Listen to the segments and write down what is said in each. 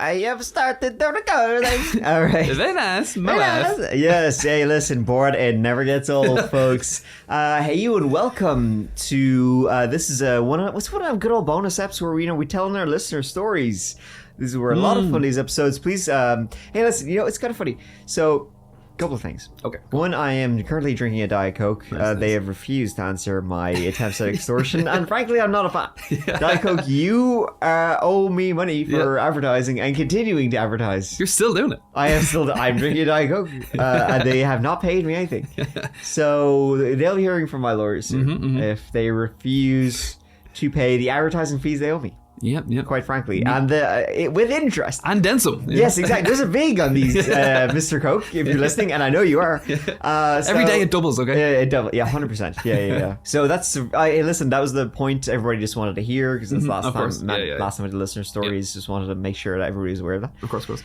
I have started the recording. All right. Very nice. My wife. Yes. Hey, listen, bored. It never gets old, folks. Hey, you and welcome to this is one of good old bonus episodes where we telling our listeners stories. These were a lot of fun. These episodes. Please, hey, listen. It's kind of funny. So. Couple of things. Okay. One, I am currently drinking a Diet Coke. Nice. They have refused to answer my attempts at extortion, and frankly, I'm not a fan. Diet Coke, you owe me money for advertising and continuing to advertise. You're still doing it. I'm drinking a Diet Coke, and they have not paid me anything. So they'll be hearing from my lawyers soon if they refuse to pay the advertising fees they owe me. Yep. Quite frankly, and with interest. And then some. Yes, exactly. There's a vig on these, Mr. Coke, if you're listening, and I know you are. Every day it doubles, okay? Yeah, it doubles. Yeah, 100%. Yeah. So that's, listen, that was the point everybody just wanted to hear, because it's last time with the listener stories, just wanted to make sure that everybody's aware of that. Of course.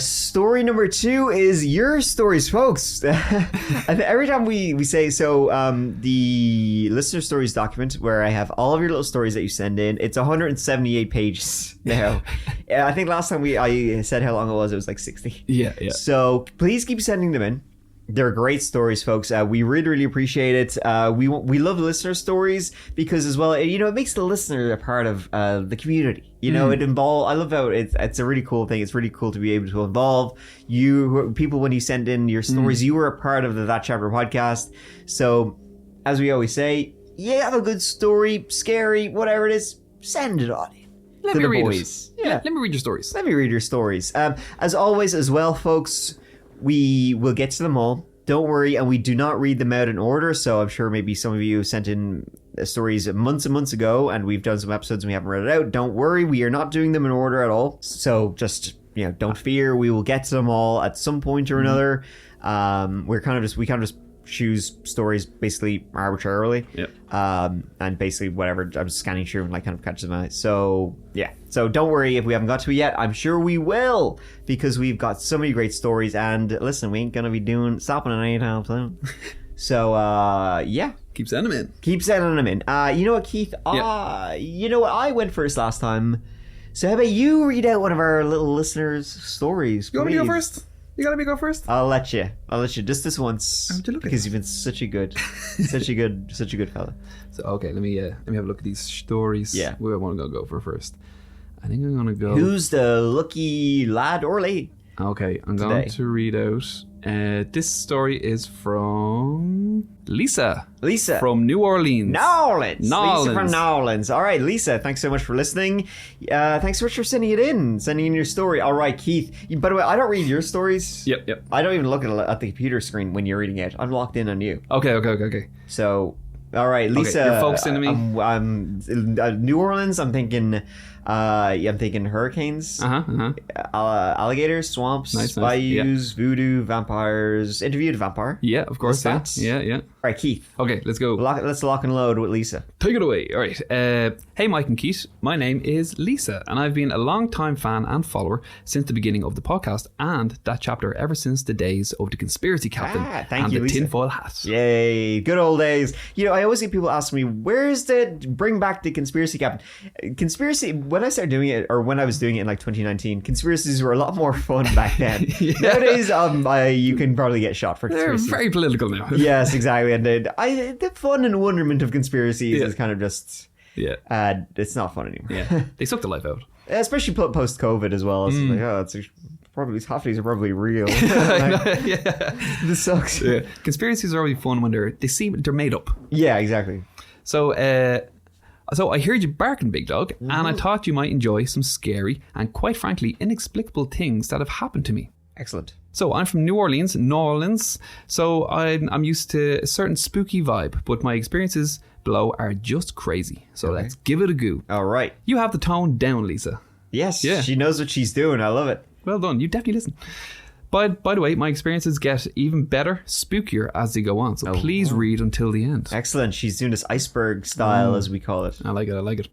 Story number 2 is your stories, folks. And every time we say the listener stories document where I have all of your little stories that you send in, it's 178 pages now. I think last time I said how long it was like 60. Yeah. So please keep sending them in. They're great stories, folks. We really appreciate it. We love listener stories because, as well, it makes the listener a part of the community. It involves. I love how it's a really cool thing. It's really cool to be able to involve people when you send in your stories. You were a part of the That Chapter podcast. So, as we always say, have a good story, scary, whatever it is, send it on in. Let me read boys. it. Yeah, let me read your stories. Let me read your stories. As always, as well, folks. We will get to them all. Don't worry, and we do not read them out in order, so I'm sure maybe some of you sent in stories months and months ago, and we've done some episodes and we haven't read it out. Don't worry, we are not doing them in order at all. So just, don't fear. We will get to them all at some point or another. We kind of just choose stories basically arbitrarily. Yep. And basically whatever, I'm just scanning through and kind of catches my eye. So yeah. So don't worry if we haven't got to it yet. I'm sure we will, because we've got so many great stories, and listen, we ain't gonna be stopping at any time soon. So yeah. Keep sending them in. You know what, Keith? You know what? I went first last time. So how about you read out one of our little listeners' stories, please? You want me to go first? You gotta go first. I'll let you just this once, because you've been such a good fella. So okay, let me have a look at these stories. Yeah, where I want to go for first. I think I'm gonna go. Who's the lucky lad or lady? Okay, I'm going to read out. This story is from Lisa. From New Orleans. Lisa from New Orleans. All right, Lisa, thanks so much for listening. Thanks so much for sending in your story. All right, Keith. By the way, I don't read your stories. Yep. I don't even look at the computer screen when you're reading it. I'm locked in on you. Okay. So, all right, Lisa. Okay, you're focusing on me. I'm New Orleans. I'm thinking hurricanes, alligators, swamps, bayous, voodoo, vampires. Interviewed a vampire. Yeah, of course. Yeah. All right, Keith. Okay, let's go. Let's lock and load with Lisa. Take it away. All right. Hey, Mike and Keith. My name is Lisa, and I've been a long-time fan and follower since the beginning of the podcast and that chapter ever since the days of the Conspiracy Captain and the tinfoil hat. Yay, good old days. I always see people ask me, where's the bring back the Conspiracy Captain? Conspiracy, when I started doing it, or when I was doing it in like 2019, conspiracies were a lot more fun back then. Nowadays, you can probably get shot for conspiracy. They're very political now. Yes, exactly. And the fun and wonderment of conspiracies is kind of just... it's not fun anymore. Yeah, they suck the life out. Especially post-COVID as well. It's like, probably these half of these are probably real. This sucks. Yeah. Conspiracies are always fun when they're made up. Yeah, exactly. So I heard you barking, big dog, and I thought you might enjoy some scary and, quite frankly, inexplicable things that have happened to me. Excellent. So I'm from New Orleans, so I'm used to a certain spooky vibe, but my experiences below are just crazy. So let's give it a go. All right. You have the tone down, Lisa. Yes, she knows what she's doing. I love it. Well done. You definitely listen. By the way, my experiences get even better, spookier as they go on. So please read until the end. Excellent. She's doing this iceberg style, as we call it. I like it.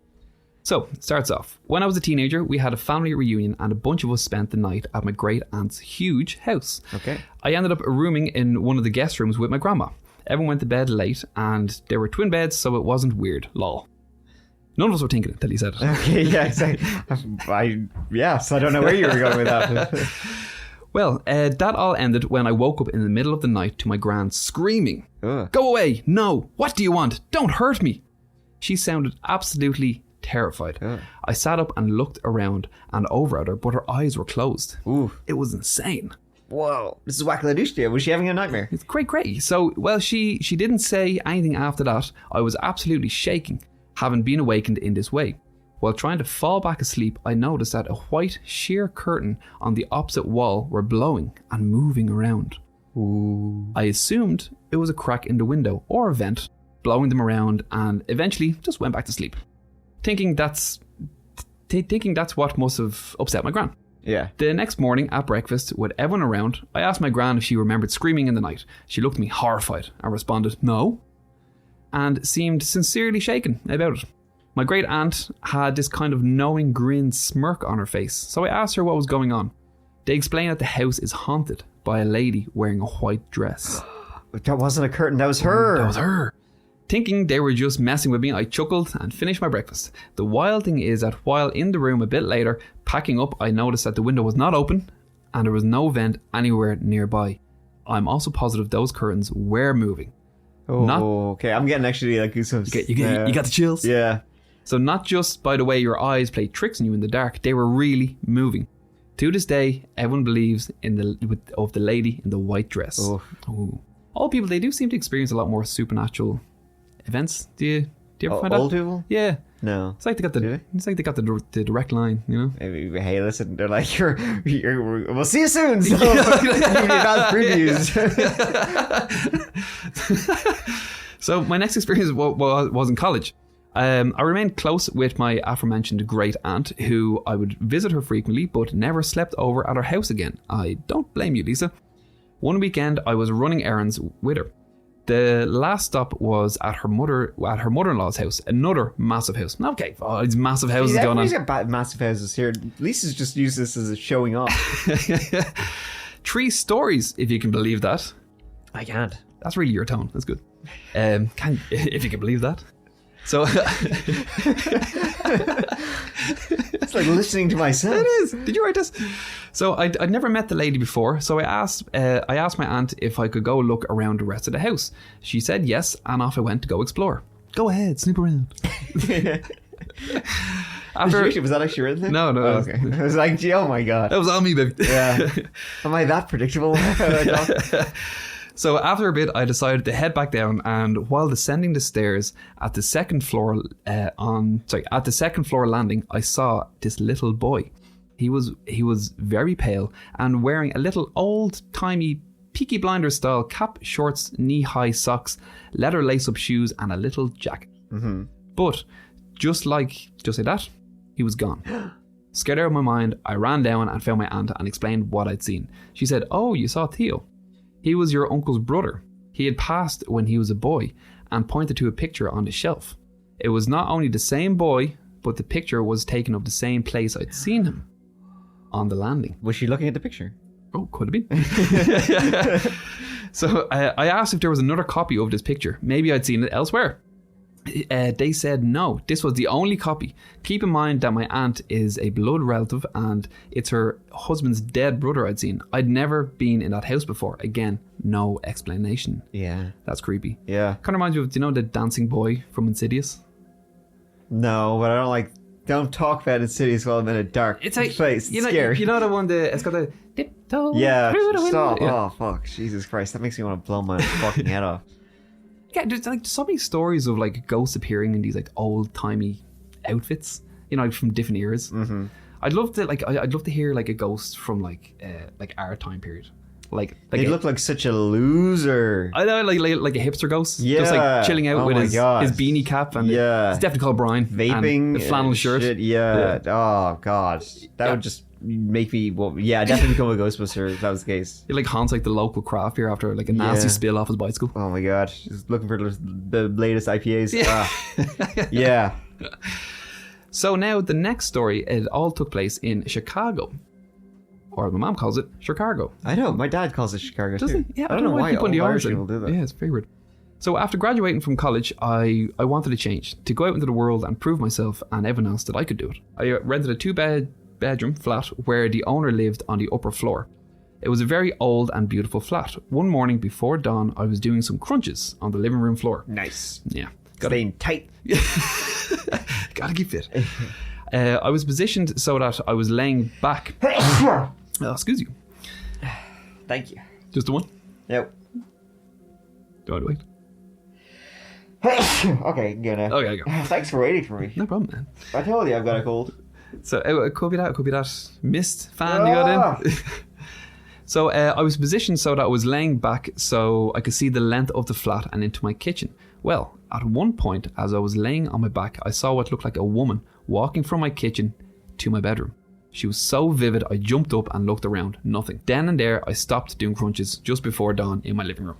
So, it starts off. When I was a teenager, we had a family reunion and a bunch of us spent the night at my great aunt's huge house. Okay. I ended up rooming in one of the guest rooms with my grandma. Everyone went to bed late and there were twin beds, so it wasn't weird. Lol. None of us were thinking it until you said it. Okay, yeah, exactly. So I don't know where you were going with that. Well, that all ended when I woke up in the middle of the night to my gran screaming, Ugh. "Go away! No! What do you want? Don't hurt me!" She sounded absolutely terrified. Ugh. I sat up and looked around and over at her, but her eyes were closed. Ooh. It was insane. Whoa. This is Wackaladushtia. Was she having a nightmare? It's great. So, well, she didn't say anything after that. I was absolutely shaking, having been awakened in this way. While trying to fall back asleep, I noticed that a white sheer curtain on the opposite wall were blowing and moving around. Ooh. I assumed it was a crack in the window or a vent, blowing them around, and eventually just went back to sleep, thinking that's what must have upset my gran. Yeah. The next morning at breakfast, with everyone around, I asked my gran if she remembered screaming in the night. She looked at me horrified and responded, "No," and seemed sincerely shaken about it. My great aunt had this kind of knowing grin smirk on her face, so I asked her what was going on. They explained that the house is haunted by a lady wearing a white dress. That wasn't a curtain, that was her. That was her. Thinking they were just messing with me, I chuckled and finished my breakfast. The wild thing is that while in the room a bit later, packing up, I noticed that the window was not open and there was no vent anywhere nearby. I'm also positive those curtains were moving. Oh, okay. I'm getting actually like goosebumps. You got the chills? Yeah. So not just by the way your eyes play tricks on you in the dark, they were really moving. To this day, everyone believes of the lady in the white dress. Oh. Ooh. All people, they do seem to experience a lot more supernatural events. Do you ever find that? Old people? Yeah. No. It's like they got the direct line, you know? Maybe, hey, listen, they're like, we'll see you soon. So, previews. So my next experience was in college. I remained close with my aforementioned great aunt, who I would visit her frequently, but never slept over at her house again. I don't blame you, Lisa. One weekend, I was running errands with her. The last stop was at her mother-in-law's house, another massive house. Okay, it's massive houses going on. Everybody's got massive houses here. Lisa's just used this as a showing off. 3 stories, if you can believe that. I can't. That's really your tone. That's good. If you can believe that. So it's like listening to myself. It is. Did you write this? So I'd never met the lady before, so I asked my aunt if I could go look around the rest of the house. She said yes, and off I went to go explore. Go ahead, snoop around. Was that actually written there? No. Oh, okay. I was like, gee, oh my god. That was on me, baby. Yeah. Am I that predictable? So after a bit, I decided to head back down, and while descending the stairs at the second floor landing, I saw this little boy. He was very pale and wearing a little old-timey Peaky Blinders style cap, shorts, knee-high socks, leather lace-up shoes, and a little jacket. Mm-hmm. But just like that, he was gone. Scared out of my mind, I ran down and found my aunt and explained what I'd seen. She said, "Oh, you saw Theo. He was your uncle's brother. He had passed when he was a boy," and pointed to a picture on the shelf. It was not only the same boy, but the picture was taken of the same place I'd seen him, on the landing. Was she looking at the picture? Oh, could have been. So I asked if there was another copy of this picture. Maybe I'd seen it elsewhere. They said no, this was the only copy. Keep in mind that my aunt is a blood relative and it's her husband's dead brother I'd seen. I'd never been in that house before. Again, no explanation. Yeah. That's creepy. Yeah. Kind of reminds me of, do you know the dancing boy from Insidious? No, but I don't talk about Insidious while I'm in a dark place. It's scary. You know the one, it's got the tiptoe through the window. Stop. Yeah. Oh, fuck. Jesus Christ. That makes me want to blow my fucking head off. Yeah, there's like so many stories of like ghosts appearing in these like old timey outfits, like from different eras. Mm-hmm. I'd love to hear like a ghost from like our time period. Like they look like such a loser. I know, like a hipster ghost. Yeah, just like chilling out with his beanie cap and it's definitely called Brian. Vaping, and the flannel shirt. Shit, yeah. Oh god, that would just make me. Well, yeah, definitely become a Ghostbuster if that was the case. He like haunts like the local craft beer after like a nasty spill off his bicycle. Oh my god, just looking for the latest IPAs. Yeah. So now the next story, it all took place in Chicago. Or my mom calls it Chicago. I know, my dad calls it Chicago Does too. he? Yeah, I don't know why people in the Irish origin people do that. Yeah, it's favorite. So after graduating from college, I wanted to change, to go out into the world and prove myself and everyone else that I could do it. I rented a 2-bedroom flat where the owner lived on the upper floor. It was a very old and beautiful flat. One morning before dawn, I was doing some crunches on the living room floor. Nice. Yeah. Staying tight. Gotta keep fit. I was positioned so that I was laying back. Oh, excuse you. Thank you. Just the one? Yep. Do I wait? Okay, gonna. Okay, go. Thanks for waiting for me. No problem, man. I told you I've got a cold. So it could be that. It could be that mist fan you got in. So I was positioned so that I was laying back so I could see the length of the flat and into my kitchen. Well, at one point, as I was laying on my back, I saw what looked like a woman walking from my kitchen to my bedroom. She was so vivid, I jumped up and looked around. Nothing. Then and there, I stopped doing crunches just before dawn in my living room.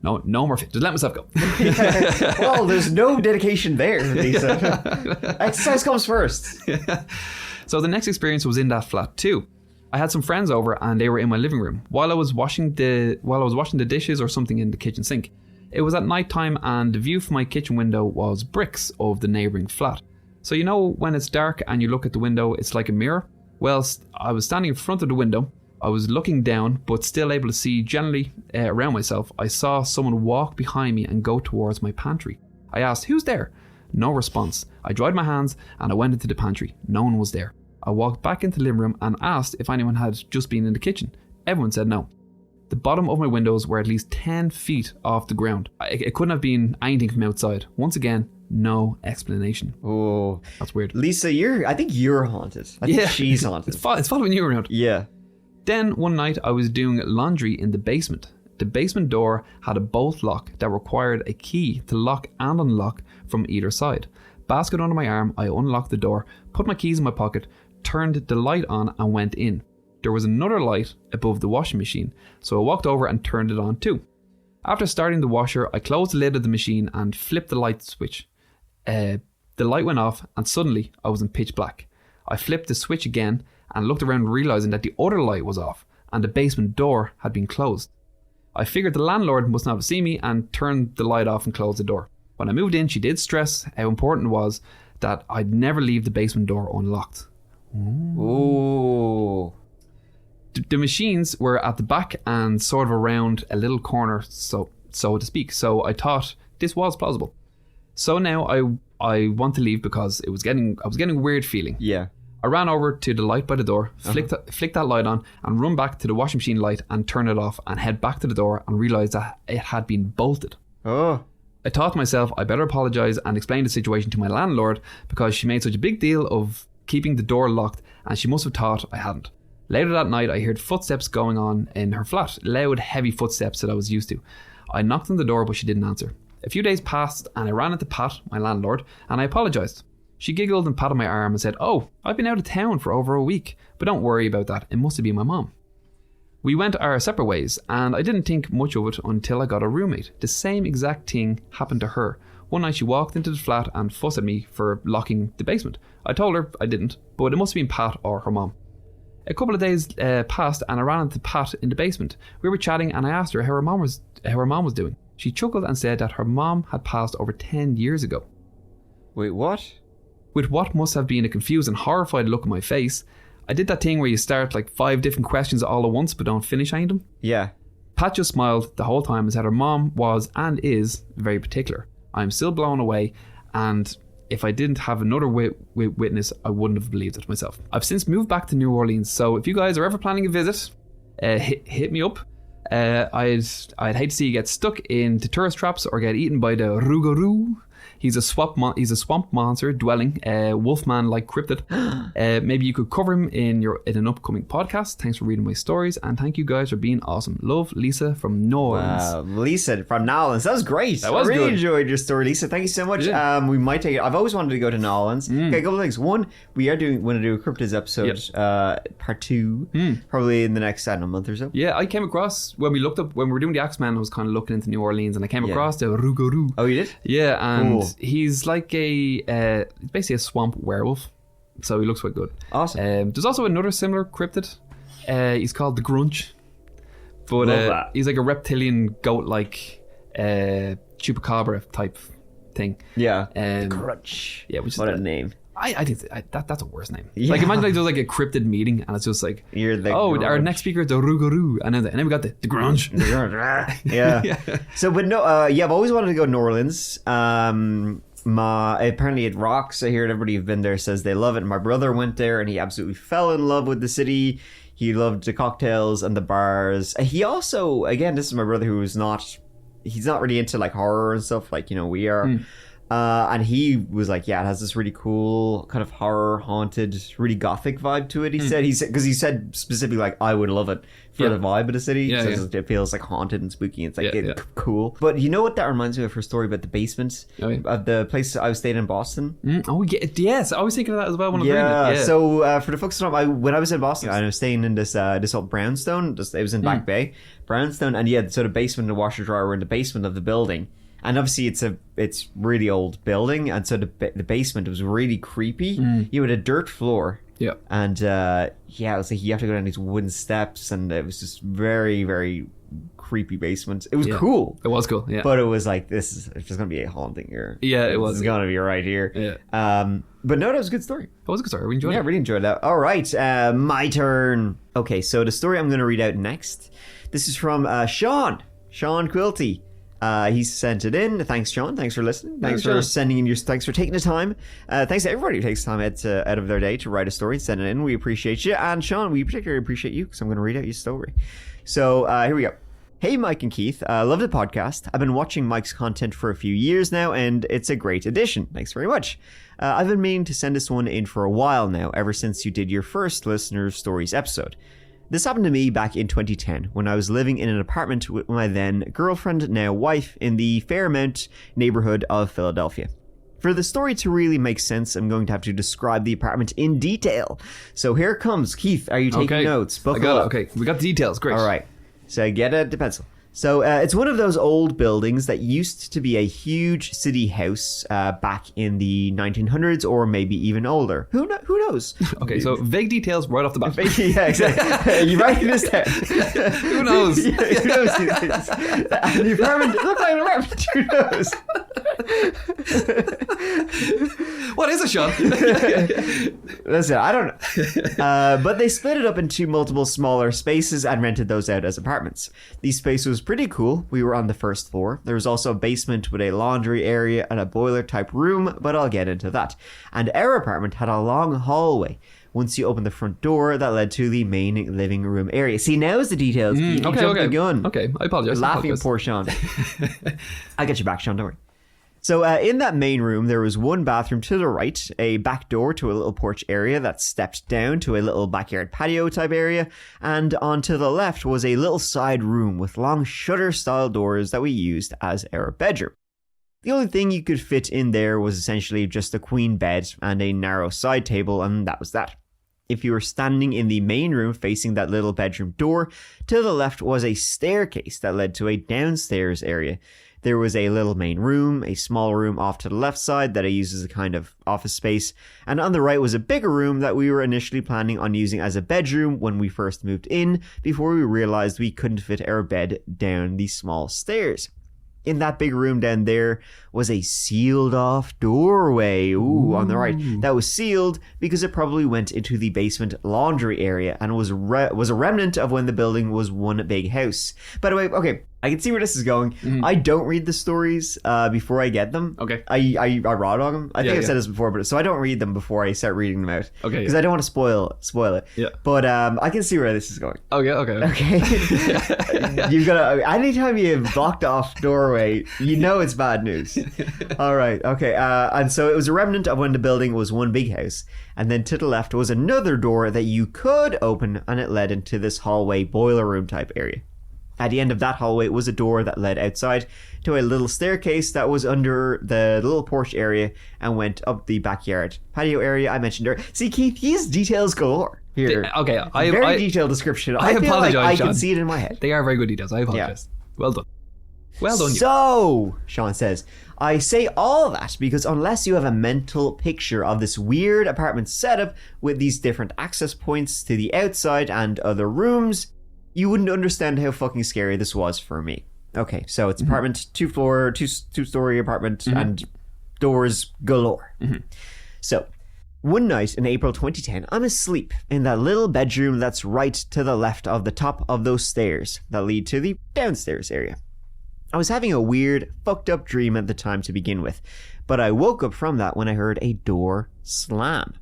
No more fit. Just let myself go. Well, there's no dedication there, Lisa. Exercise comes first. So the next experience was in that flat too. I had some friends over and they were in my living room while I was washing the dishes or something in the kitchen sink. It was at night time and the view from my kitchen window was bricks of the neighbouring flat. So you know when it's dark and you look at the window, it's like a mirror? Well, I was standing in front of the window. I was looking down, but still able to see generally around myself. I saw someone walk behind me and go towards my pantry. I asked, "Who's there?" No response. I dried my hands and I went into the pantry. No one was there. I walked back into the living room and asked if anyone had just been in the kitchen. Everyone said no. The bottom of my windows were at least 10 feet off the ground. It couldn't have been anything from outside. Once again, no explanation. Oh, that's weird. Lisa, I think you're haunted. I think she's haunted. It's following you around. Yeah. Then one night I was doing laundry in the basement. The basement door had a bolt lock that required a key to lock and unlock from either side. Basket under my arm, I unlocked the door, put my keys in my pocket, turned the light on and went in. There was another light above the washing machine, so I walked over and turned it on too. After starting the washer, I closed the lid of the machine and flipped the light switch. The light went off and suddenly I was in pitch black. I flipped the switch again and looked around realising that the other light was off and the basement door had been closed. I figured the landlord must not have seen me and turned the light off and closed the door. When I moved in, she did stress how important it was that I'd never leave the basement door unlocked. Ooh. The machines were at the back and sort of around a little corner, so to speak. So I thought this was plausible. So now I want to leave because I was getting a weird feeling. Yeah. I ran over to the light by the door, flicked that light on and run back to the washing machine light and turn it off and head back to the door and realised that it had been bolted. Oh. I thought to myself I better apologise and explain the situation to my landlord because she made such a big deal of keeping the door locked and she must have thought I hadn't. Later that night I heard footsteps going on in her flat, loud heavy footsteps that I was used to. I knocked on the door but she didn't answer. A few days passed and I ran into Pat, my landlord, and I apologised. She giggled and patted my arm and said, "Oh, I've been out of town for over a week, but don't worry about that, it must have been my mom." We went our separate ways and I didn't think much of it until I got a roommate. The same exact thing happened to her. One night she walked into the flat and fussed at me for locking the basement. I told her I didn't, but it must have been Pat or her mom. A couple of days passed and I ran into Pat in the basement. We were chatting and I asked her how her mom was doing. She chuckled and said that her mom had passed over 10 years ago. Wait, what? With what must have been a confused and horrified look on my face, I did that thing where you start like 5 different questions all at once but don't finish any of them. Yeah. Pat just smiled the whole time and said her mom was and is very particular. I'm still blown away, and if I didn't have another witness, I wouldn't have believed it myself. I've since moved back to New Orleans, so if you guys are ever planning a visit, hit me up. I'd hate to see you get stuck into tourist traps or get eaten by the rougarou. He's a swamp monster dwelling, wolfman-like cryptid. Maybe you could cover him in an upcoming podcast. Thanks for reading my stories, and thank you guys for being awesome. Love, Lisa from New Orleans. Wow, Lisa from New Orleans. That was great. That was I really good. enjoyed your story, Lisa. Thank you so much. Yeah. We might take it. I've always wanted to go to New Orleans. Okay, a couple of things. One, we are want to do a cryptids episode, part 2, probably in the next, month or so. Yeah, I came across when we were doing the Axeman. I was kind of looking into New Orleans, and I came across the rougarou. Oh, you did? Yeah, and Cool. he's like basically a swamp werewolf, so he looks quite good. Awesome. There's also another similar cryptid. He's called the Grunch, but Love that. he's like a reptilian goat-like chupacabra type thing. Yeah. The Crunch. Yeah, which is what a name. I think that's a worse name. Yeah. Like imagine like there's like a cryptid meeting and it's just like our next speaker is the Rougarou, and then we got the Grunge. Yeah. So but no, I've always wanted to go to New Orleans. Apparently it rocks. I hear everybody who've been there says they love it. My brother went there and he absolutely fell in love with the city. He loved the cocktails and the bars. He also, again, this is my brother who's he's not really into like horror and stuff like we are. And he was like, yeah, it has this really cool kind of horror haunted, really gothic vibe to it. He said, because he said specifically like, I would love it for the vibe of the city. Yeah, It feels like haunted and spooky. It's like cool. But you know what that reminds me of, her story about the basement of the place I was staying in Boston. Yes, I was thinking of that as well when I was reading it. So for the folks who don't know, when I was in Boston, I was staying in this old brownstone. It was in Back Bay, brownstone, and so the basement and the washer dryer were in the basement of the building. And obviously it's really old building, and so the basement was really creepy. You had a dirt floor. Yeah. And it was like you have to go down these wooden steps, and it was just very, very creepy basement. It was cool. It was cool, yeah. But it was like, it's just gonna be a haunting here. Yeah, it was. It's gonna be right here. Yeah. But no, that was a good story. It was a good story. We enjoyed it. Yeah, really enjoyed that. All right, my turn. Okay, so the story I'm going to read out next. This is from Sean Quilty. He sent it in. Thanks, Sean. Thanks for listening. Thanks for sending in thanks for taking the time. Thanks to everybody who takes time out of their day to write a story and send it in. We appreciate you. And Sean, we particularly appreciate you because I'm going to read out your story. So here we go. Hey, Mike and Keith. Love the podcast. I've been watching Mike's content for a few years now, and it's a great addition. Thanks very much. I've been meaning to send this one in for a while now, ever since you did your first Listener Stories episode. This happened to me back in 2010 when I was living in an apartment with my then girlfriend, now wife, in the Fairmount neighborhood of Philadelphia. For the story to really make sense, I'm going to have to describe the apartment in detail. So here it comes. Keith, are you taking notes? Buckle up. Okay, we got the details. Great. All right. So get a pencil. So it's one of those old buildings that used to be a huge city house back in the 1900s, or maybe even older. Who knows? Okay, so vague details right off the bat. Yeah, exactly. You writing this down? Who knows? Yeah, who knows these things? The apartment look like an apartment. Who knows? What is a shot? Listen, I don't know. But they split it up into multiple smaller spaces and rented those out as apartments. These spaces was pretty cool. We were on the first floor. There was also a basement with a laundry area and a boiler type room, but I'll get into that. And our apartment had a long hallway. Once you opened the front door, that led to the main living room area. See, now's the details. Okay, I apologize. Laughing at poor Sean. I'll get you back, Sean, don't worry. So in that main room, there was one bathroom to the right, a back door to a little porch area that stepped down to a little backyard patio type area, and on to the left was a little side room with long shutter-style doors that we used as our bedroom. The only thing you could fit in there was essentially just a queen bed and a narrow side table, and that was that. If you were standing in the main room facing that little bedroom door, to the left was a staircase that led to a downstairs area. There was a little main room, a small room off to the left side that I used as a kind of office space, and on the right was a bigger room that we were initially planning on using as a bedroom when we first moved in, before we realized we couldn't fit our bed down the small stairs. In that big room down there was a sealed off doorway. On the right. That was sealed because it probably went into the basement laundry area and was a remnant of when the building was one big house. By the way, okay, I can see where this is going. I don't read the stories before I get them. Okay. I raw dog them. I think I've said this before, but so I don't read them before I start reading them out. Okay. Because I don't want to spoil it. Yeah. But I can see where this is going. Okay. You've got to, anytime you've blocked off doorway, you know it's bad news. All right. Okay. And so it was a remnant of when the building was one big house. And then to the left was another door that you could open, and it led into this hallway boiler room type area. At the end of that hallway was a door that led outside to a little staircase that was under the little porch area and went up the backyard patio area I mentioned earlier. See, Keith, these details galore here. Okay, very detailed description. I feel apologize, like I Sean. can see it in my head. They are very good details. I apologize. Yeah. Well done. Well done. So, Sean says, I say all that because unless you have a mental picture of this weird apartment setup with these different access points to the outside and other rooms, you wouldn't understand how fucking scary this was for me. Okay, so it's apartment, 2-story apartment, and doors galore. So, one night in April 2010, I'm asleep in that little bedroom that's right to the left of the top of those stairs that lead to the downstairs area. I was having a weird, fucked up dream at the time to begin with, but I woke up from that when I heard a door slam.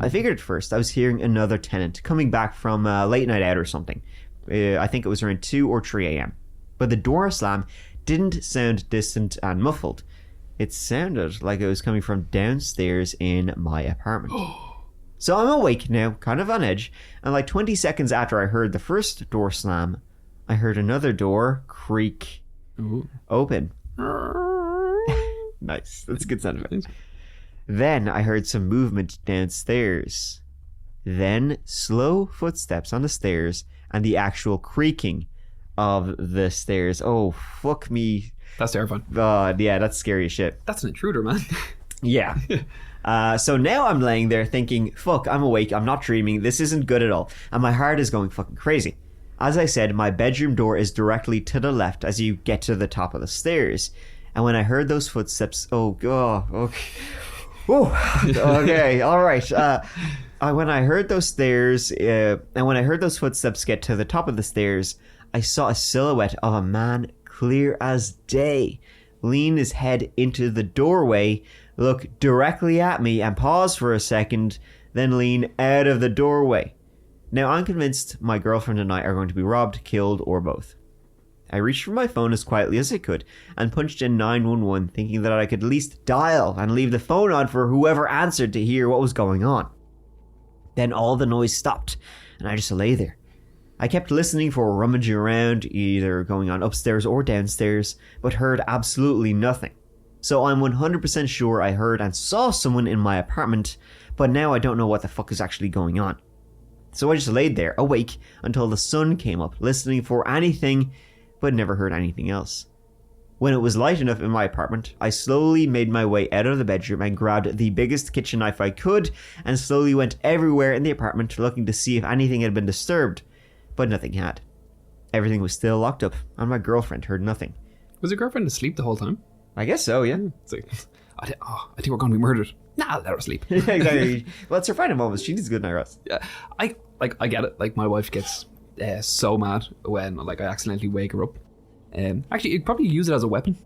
I figured at first I was hearing another tenant coming back from a late night out or something. I think it was around 2 or 3 a.m. But the door slam didn't sound distant and muffled. It sounded like it was coming from downstairs in my apartment. So I'm awake now, kind of on edge, and like 20 seconds after I heard the first door slam, I heard another door creak open. Nice. That's a good sound effect. Then I heard some movement downstairs. Then slow footsteps on the stairs and the actual creaking of the stairs. Oh, fuck me. That's terrifying. Yeah, that's scary as shit. That's an intruder, man. Yeah. So now I'm laying there thinking, fuck, I'm awake, I'm not dreaming, this isn't good at all. And my heart is going fucking crazy. As I said, my bedroom door is directly to the left as you get to the top of the stairs. And when I heard those footsteps, okay. Whoa, okay, all right. When I heard those footsteps get to the top of the stairs, I saw a silhouette of a man clear as day lean his head into the doorway, look directly at me and pause for a second, then lean out of the doorway. Now I'm convinced my girlfriend and I are going to be robbed, killed, or both. I reached for my phone as quietly as I could and punched in 911, thinking that I could at least dial and leave the phone on for whoever answered to hear what was going on. Then all the noise stopped, and I just lay there. I kept listening for rummaging around, either going on upstairs or downstairs, but heard absolutely nothing. So I'm 100% sure I heard and saw someone in my apartment, but now I don't know what the fuck is actually going on. So I just laid there, awake, until the sun came up, listening for anything, but never heard anything else. When it was light enough in my apartment, I slowly made my way out of the bedroom and grabbed the biggest kitchen knife I could and slowly went everywhere in the apartment looking to see if anything had been disturbed, but nothing had. Everything was still locked up and my girlfriend heard nothing. Was your girlfriend asleep the whole time? I guess so, yeah. It's like, I think we're going to be murdered. Nah, let her sleep. Yeah, exactly. Well, it's her final moments. She needs a good night rest. Yeah, I get it. Like, my wife gets so mad when I accidentally wake her up. Actually, you'd probably use it as a weapon.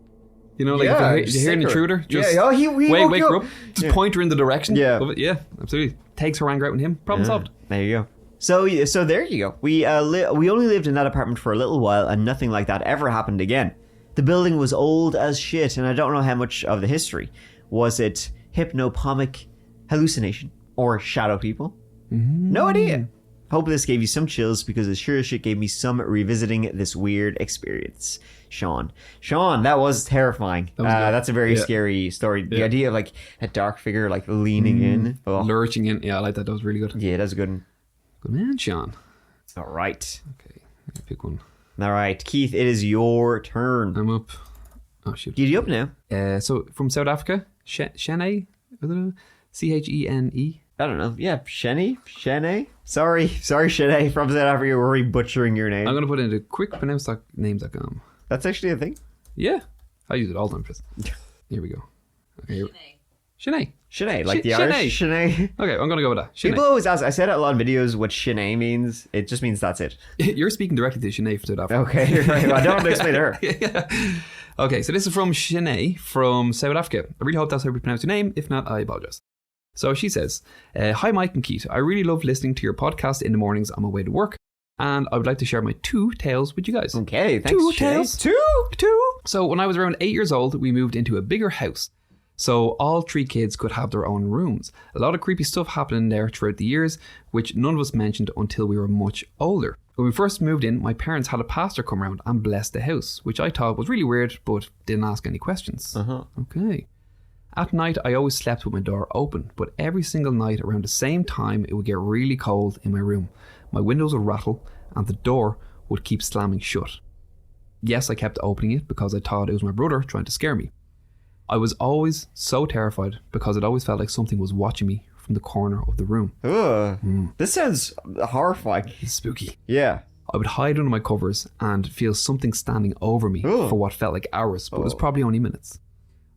You know, like if you hear an intruder, just he wake her up, just point her in the direction of it. Yeah, absolutely. Takes her anger out on him. Problem solved. There you go. So there you go. We only lived in that apartment for a little while, and nothing like that ever happened again. The building was old as shit, and I don't know how much of the history. Was it hypnopompic hallucination or shadow people? No idea. Hope this gave you some chills because it sure as shit gave me some revisiting this weird experience. Sean, that was terrifying. That's a very scary story. The idea of like a dark figure like leaning in. Lurching in. Yeah, I like that. That was really good. Yeah, that's a good one. Good man, Sean. All right. Okay, pick one. All right, Keith, it is your turn. I'm up. Oh, shoot. You up now? So, from South Africa, Chene? Chene? I don't know. Yeah, Shene? Sorry, Shene from South Africa. We're already butchering your name. I'm going to put it into quickpronounce.names.com. That's actually a thing? Yeah. I use it all the time, Chris. Here we go. Okay. Shene, like the Irish Shene. Okay, I'm going to go with that. Shene. People always ask, I said it a lot in videos, what Shene means. It just means that's it. You're speaking directly to Shene from South Africa. Okay, right. Well, I don't have to explain to her. Yeah. Okay, so this is from Shene from South Africa. I really hope that's how we pronounce your name. If not, I apologize. So she says, hi Mike and Keith, I really love listening to your podcast in the mornings on my way to work, and I would like to share my 2 tales with you guys. Okay, thanks. 2 tales. Two. So when I was around 8 years old, we moved into a bigger house, so all 3 kids could have their own rooms. A lot of creepy stuff happening there throughout the years, which none of us mentioned until we were much older. When we first moved in, my parents had a pastor come around and bless the house, which I thought was really weird, but didn't ask any questions. Okay. At night, I always slept with my door open, but every single night around the same time, it would get really cold in my room. My windows would rattle, and the door would keep slamming shut. Yes, I kept opening it because I thought it was my brother trying to scare me. I was always so terrified because it always felt like something was watching me from the corner of the room. This sounds horrifying. It's spooky. Yeah. I would hide under my covers and feel something standing over me for what felt like hours, but it was probably only minutes.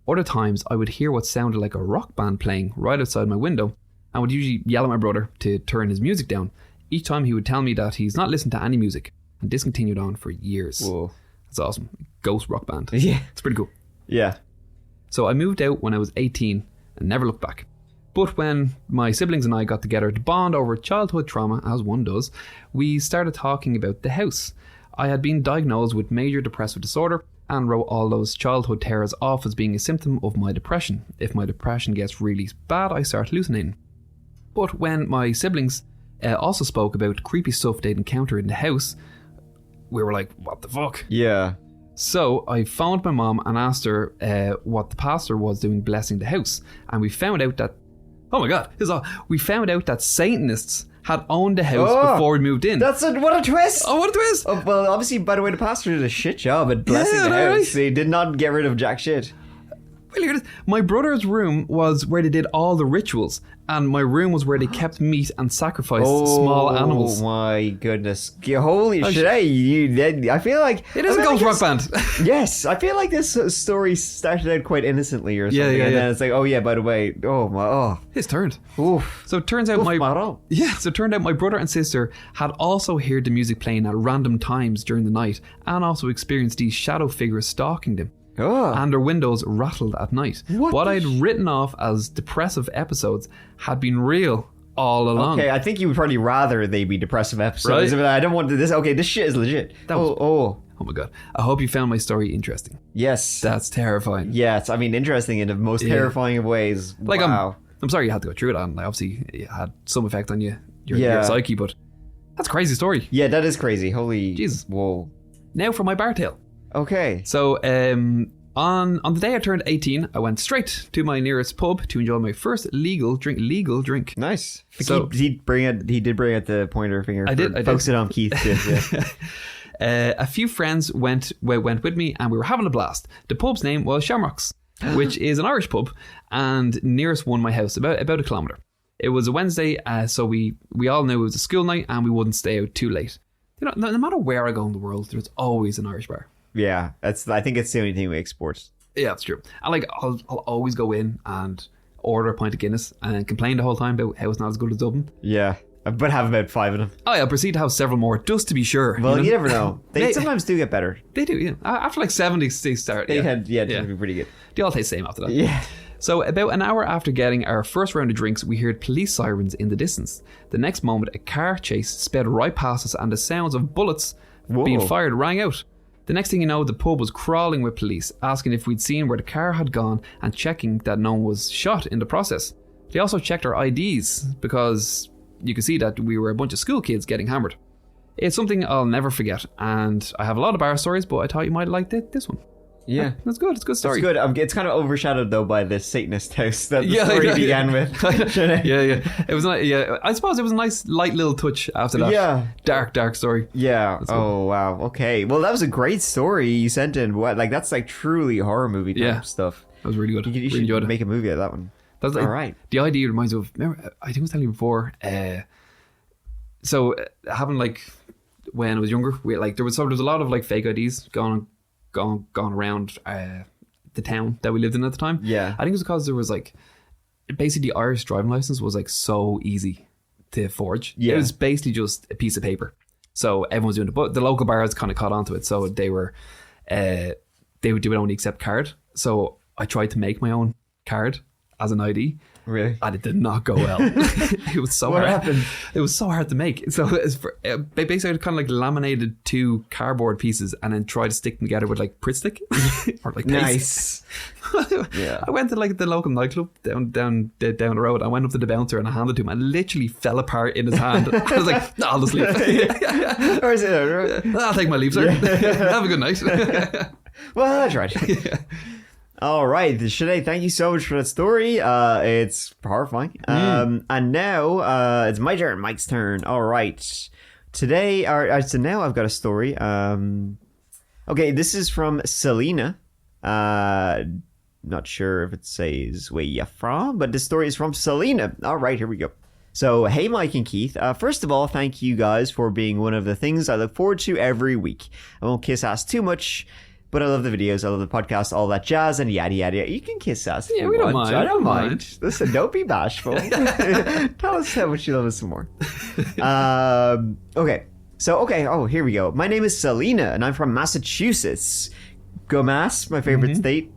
Other times, I would hear what sounded like a rock band playing right outside my window and would usually yell at my brother to turn his music down. Each time he would tell me that he's not listened to any music, and this continued on for years. Whoa. That's awesome. Ghost rock band. Yeah. It's pretty cool. Yeah. So I moved out when I was 18 and never looked back. But when my siblings and I got together to bond over childhood trauma, as one does, we started talking about the house. I had been diagnosed with major depressive disorder and wrote all those childhood terrors off as being a symptom of my depression. If my depression gets really bad, I start hallucinating. But when my siblings also spoke about creepy stuff they'd encountered in the house, we were like, what the fuck? Yeah. So I phoned my mom and asked her what the pastor was doing blessing the house. And we found out that, oh my God, we found out that Satanists had owned the house before we moved in. What a twist! Oh, what a twist! Oh, well, obviously, by the way, the pastor did a shit job at blessing the house. Right. They did not get rid of jack shit. Well, look at this. My brother's room was where they did all the rituals, and my room was where they kept meat and sacrificed small animals. Oh my goodness. Holy shit. I feel like... It is a ghost rock band. Yes, I feel like this story started out quite innocently or something, and then it's like, oh yeah, by the way, It's turned. Oof. So it turns out my brother and sister had also heard the music playing at random times during the night, and also experienced these shadow figures stalking them. And their windows rattled at night. What I'd written off as depressive episodes had been real all along. Okay, I think you would probably rather they be depressive episodes. Right? I don't want this. Okay, this shit is legit. Oh my God. I hope you found my story interesting. Yes. That's terrifying. Yes, I mean, interesting in the most terrifying of ways. Like, wow. I'm sorry you had to go through it, and obviously it had some effect on your psyche, but that's a crazy story. Yeah, that is crazy. Holy Jesus. Whoa. Now for my bar tale. Okay. So, on the day I turned 18, I went straight to my nearest pub to enjoy my first legal drink. Nice. So he did bring out the pointer finger. I did. Focus it on Keith too. Yeah. A few friends went with me, and we were having a blast. The pub's name was Shamrocks, which is an Irish pub, and nearest one my house, about a kilometre. It was a Wednesday, so we all knew it was a school night, and we wouldn't stay out too late. You know, no matter where I go in the world, there's always an Irish bar. Yeah, I think it's the only thing we export. Yeah, that's true. And like, I'll always go in and order a pint of Guinness and complain the whole time about how it's not as good as Dublin. Yeah, but have about 5 of them. Oh yeah, I'll proceed to have several more just to be sure. Well, you never know. They sometimes do get better. They do, yeah. After like 70, they start. They tend to be pretty good. They all taste the same after that. Yeah. So about an hour after getting our first round of drinks, we heard police sirens in the distance. The next moment, a car chase sped right past us, and the sounds of bullets being fired rang out. The next thing you know, the pub was crawling with police, asking if we'd seen where the car had gone and checking that no one was shot in the process. They also checked our IDs because you could see that we were a bunch of school kids getting hammered. It's something I'll never forget, and I have a lot of bar stories, but I thought you might like this one. Yeah. That's good. It's a good story. It's good. It's kind of overshadowed, though, by the Satanist house that the story began with. Yeah. It was nice. Yeah, I suppose it was a nice, light little touch after that. Yeah. Dark story. Yeah. Wow. Okay. Well, that was a great story you sent in. That's like truly horror movie type stuff. That was really good. You should make a movie out of that one. That's all right. The idea reminds me of, remember, I think I was telling you before, having like, when I was younger, there was a lot of like fake IDs gone around the town that we lived in at the time. Yeah. I think it was because there was like, basically the Irish driving license was like so easy to forge. Yeah. It was basically just a piece of paper. So everyone was doing it, but the local bars kind of caught onto it. So they would only accept card. So I tried to make my own card as an ID. Really? And it did not go well. It was so hard. What happened? It was so hard to make. So basically I kind of like laminated 2 cardboard pieces and then tried to stick them together with like Pritt stick or like paste. Nice. Yeah. I went to like the local nightclub down the road. I went up to the bouncer and I handed it to him and it literally fell apart in his hand. I was like, no, I'll just leave. Or is it? I'll take my leave, sir. Have a good night. Well, that's right. Yeah. All right, Sinead, thank you so much for that story. It's horrifying. And now it's my turn, Mike's turn. All right. So now I've got a story. Okay, this is from Selena. Not sure if it says where you're from, but the story is from Selena. All right, here we go. So, hey, Mike and Keith. First of all, thank you guys for being one of the things I look forward to every week. I won't kiss ass too much, but I love the videos, I love the podcast, all that jazz, and yada yada. You can kiss us. Yeah, we don't mind. I don't mind. Listen, don't be bashful. Tell us how much you love us some more. Okay. Oh, here we go. My name is Selena, and I'm from Massachusetts. Go Mass, my favorite state.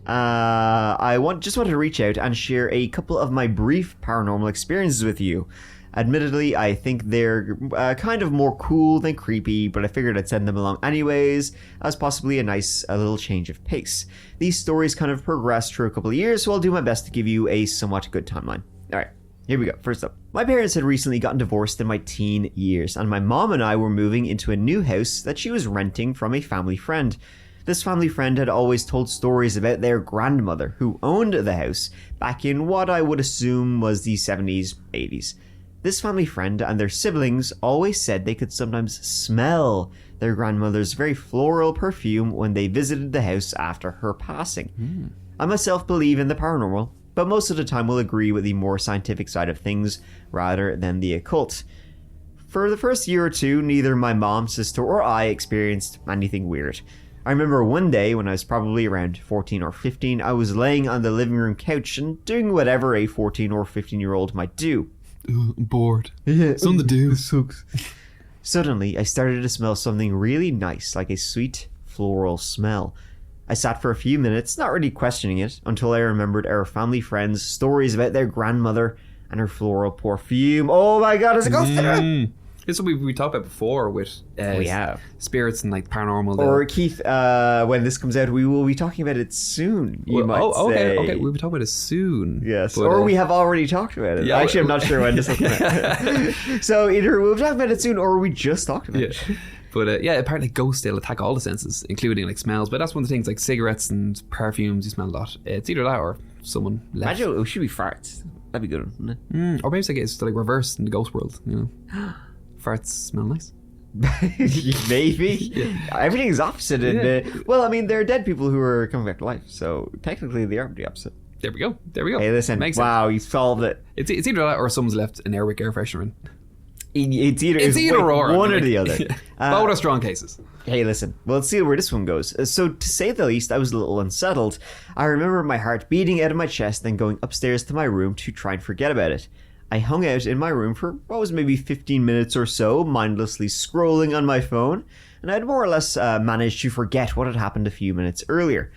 I just wanted to reach out and share a couple of my brief paranormal experiences with you. Admittedly, I think they're kind of more cool than creepy, but I figured I'd send them along anyways, as possibly a nice little change of pace. These stories kind of progressed through a couple of years, so I'll do my best to give you a somewhat good timeline. Alright, here we go. First up. My parents had recently gotten divorced in my teen years, and my mom and I were moving into a new house that she was renting from a family friend. This family friend had always told stories about their grandmother, who owned the house back in what I would assume was the 70s, 80s. This family friend and their siblings always said they could sometimes smell their grandmother's very floral perfume when they visited the house after her passing. I myself believe in the paranormal, but most of the time will agree with the more scientific side of things rather than the occult. For the first year or two, neither my mom, sister, or I experienced anything weird. I remember one day when I was probably around 14 or 15, I was laying on the living room couch and doing whatever a 14 or 15-year-old might do. I'm bored. Yeah, something to do. Sucks. Suddenly, I started to smell something really nice, like a sweet floral smell. I sat for a few minutes, not really questioning it, until I remembered our family friends' stories about their grandmother and her floral perfume. Oh my god, it's a ghost! This is what we talked about before with spirits and like paranormal. Or Keith, when this comes out, we will be talking about it soon. You might say. Okay, we'll be talking about it soon. Yes, but, or we have already talked about it. Yeah, actually, I'm not sure when this will come out. So either we'll talk about it soon, or we just talked about it. But apparently ghosts, they'll attack all the senses, including like smells. But that's one of the things, like cigarettes and perfumes, you smell a lot. It's either that or someone left. Imagine it should be farts. That'd be good, wouldn't it? Or maybe it's like reverse in the ghost world, you know. Farts smell nice. Maybe. Everything's opposite. Well, I mean, there are dead people who are coming back to life, so technically they are the opposite. There we go. Hey, listen. Makes wow, sense. You solved it. It's either that or someone's left an Airwick air freshener in. It's either or. One or the other. Both are strong cases. Hey, listen. Well, let's see where this one goes. So, to say the least, I was a little unsettled. I remember my heart beating out of my chest and going upstairs to my room to try and forget about it. I hung out in my room for what was maybe 15 minutes or so, mindlessly scrolling on my phone, and I had more or less managed to forget what had happened a few minutes earlier.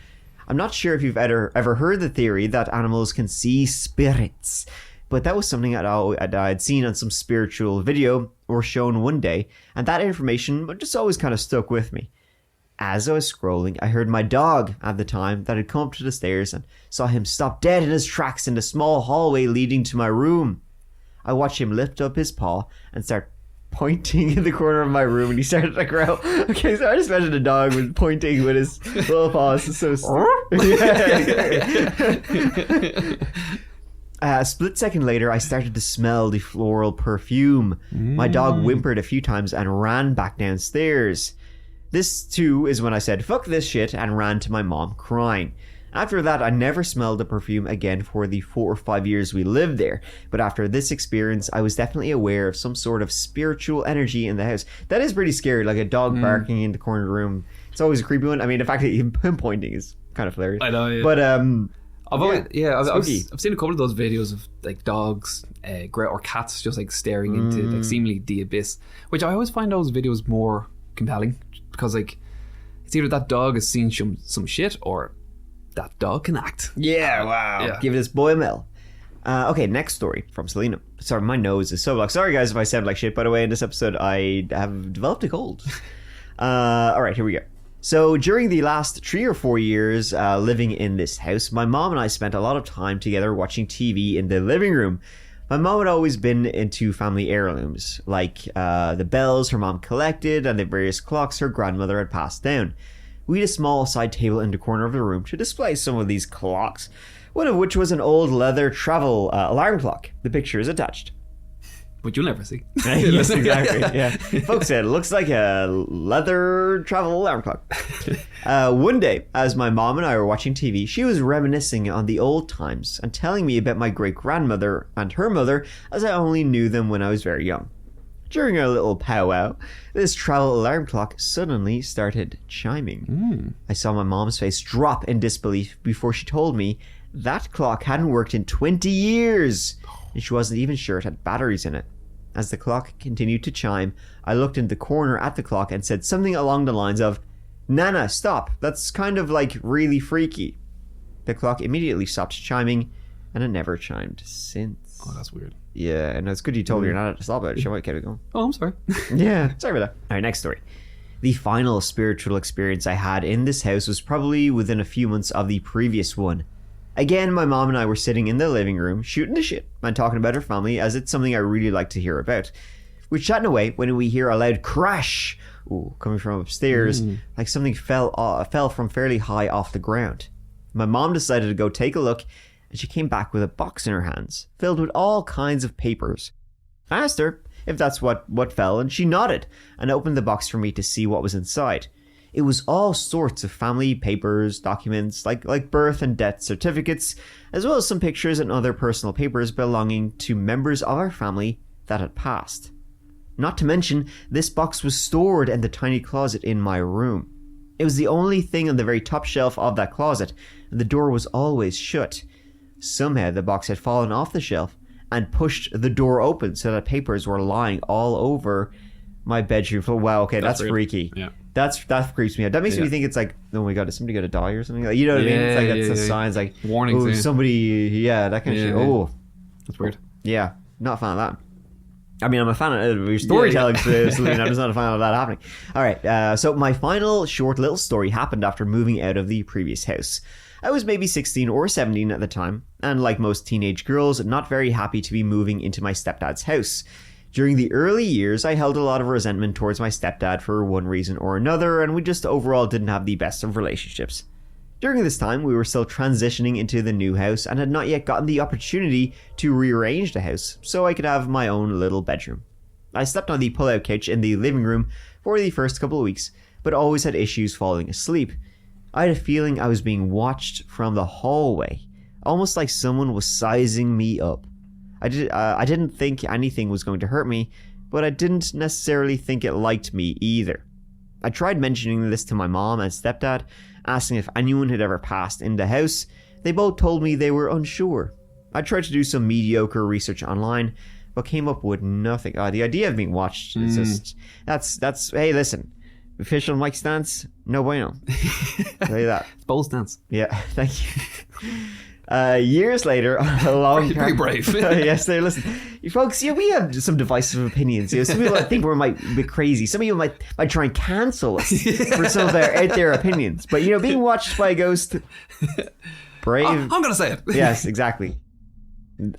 I'm not sure if you've ever heard the theory that animals can see spirits, but that was something I'd seen on some spiritual video or shown one day, and that information just always kind of stuck with me. As I was scrolling, I heard my dog at the time that had come up to the stairs and saw him stop dead in his tracks in the small hallway leading to my room. I watched him lift up his paw and start pointing in the corner of my room, and he started to growl. Okay, so I just imagined a dog was pointing with his little paws. It's so a split second later, I started to smell the floral perfume. My dog whimpered a few times and ran back downstairs. This, too, is when I said, fuck this shit, and ran to my mom crying. After that, I never smelled the perfume again for the 4 or 5 years we lived there. But after this experience, I was definitely aware of some sort of spiritual energy in the house. That is pretty scary, like a dog barking in the corner of the room. It's always a creepy one. I mean, the fact that him pointing is kind of hilarious. I know, yeah. But, I've seen a couple of those videos of like dogs or cats just like staring into like seemingly the abyss, which I always find those videos more compelling because like it's either that dog has seen some shit or that dog can act. Yeah, wow. Yeah. Give this boy a medal. Okay, next story from Selena. Sorry, my nose is so blocked. Sorry, guys, if I sound like shit. By the way, in this episode, I have developed a cold. All right, here we go. So, during the last 3 or 4 years living in this house, my mom and I spent a lot of time together watching TV in the living room. My mom had always been into family heirlooms, like the bells her mom collected and the various clocks her grandmother had passed down. We had a small side table in the corner of the room to display some of these clocks, one of which was an old leather travel alarm clock. The picture is attached. but you'll never see. Yes, exactly. Yeah, folks, it looks like a leather travel alarm clock. One day, as my mom and I were watching TV, she was reminiscing on the old times and telling me about my great-grandmother and her mother, as I only knew them when I was very young. During our little powwow, this travel alarm clock suddenly started chiming. I saw my mom's face drop in disbelief before she told me that clock hadn't worked in 20 years, and she wasn't even sure it had batteries in it. As the clock continued to chime, I looked in the corner at the clock and said something along the lines of, "Nana, stop, that's kind of like really freaky." The clock immediately stopped chiming, and it never chimed since. Oh, that's weird. Yeah, and it's good you told your Nana to stop it. She might keep it going. Oh, I'm sorry. Yeah, sorry about that. All right, next story. The final spiritual experience I had in this house was probably within a few months of the previous one. Again, my mom and I were sitting in the living room, shooting the shit and talking about her family, as it's something I really like to hear about. We're chatting away when we hear a loud crash, coming from upstairs, like something fell from fairly high off the ground. My mom decided to go take a look, and she came back with a box in her hands, filled with all kinds of papers. I asked her if that's what fell, and she nodded and opened the box for me to see what was inside. It was all sorts of family papers, documents, like birth and death certificates, as well as some pictures and other personal papers belonging to members of our family that had passed. Not to mention, this box was stored in the tiny closet in my room. It was the only thing on the very top shelf of that closet, and the door was always shut. Somehow the box had fallen off the shelf and pushed the door open so that papers were lying all over my bedroom floor. Wow, okay, that's freaky. Yeah. That creeps me out. That makes me think it's like, oh my god, is somebody going to die or something? Like, you know what I mean? It's like that's the signs, like warnings. Oh, somebody, that kind of shit. Oh, that's weird. Yeah, not a fan of that. I mean, I'm a fan of your storytelling, so I'm just not a fan of that happening. All right, so my final short little story happened after moving out of the previous house. I was maybe 16 or 17 at the time, and like most teenage girls, not very happy to be moving into my stepdad's house. During the early years, I held a lot of resentment towards my stepdad for one reason or another, and we just overall didn't have the best of relationships. During this time, we were still transitioning into the new house and had not yet gotten the opportunity to rearrange the house so I could have my own little bedroom. I slept on the pull-out couch in the living room for the first couple of weeks, but always had issues falling asleep. I had a feeling I was being watched from the hallway, almost like someone was sizing me up. I didn't think anything was going to hurt me, but I didn't necessarily think it liked me either. I tried mentioning this to my mom and stepdad, asking if anyone had ever passed in the house. They both told me they were unsure. I tried to do some mediocre research online, but came up with nothing. The idea of being watched is just, that's, hey, listen, official mic stance, no bueno. I'll tell you that. It's bold stance. Yeah, thank you. Years later, a long very brave. Yes, they listen. You folks, we have some divisive opinions. Some people think we might be crazy. Some of you might try and cancel us for some of their out there opinions. But being watched by a ghost, brave. I'm gonna say it. Yes, exactly.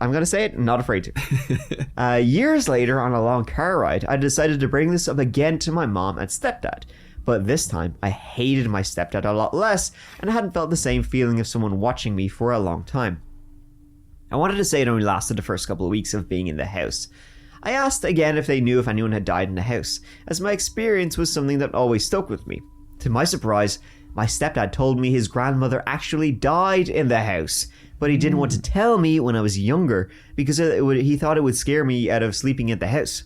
I'm gonna say it. I'm not afraid to. Years later, on a long car ride, I decided to bring this up again to my mom and stepdad. But this time, I hated my stepdad a lot less, and I hadn't felt the same feeling of someone watching me for a long time. I wanted to say it only lasted the first couple of weeks of being in the house. I asked again if they knew if anyone had died in the house, as my experience was something that always stuck with me. To my surprise, my stepdad told me his grandmother actually died in the house, but he didn't want to tell me when I was younger because he thought it would scare me out of sleeping at the house.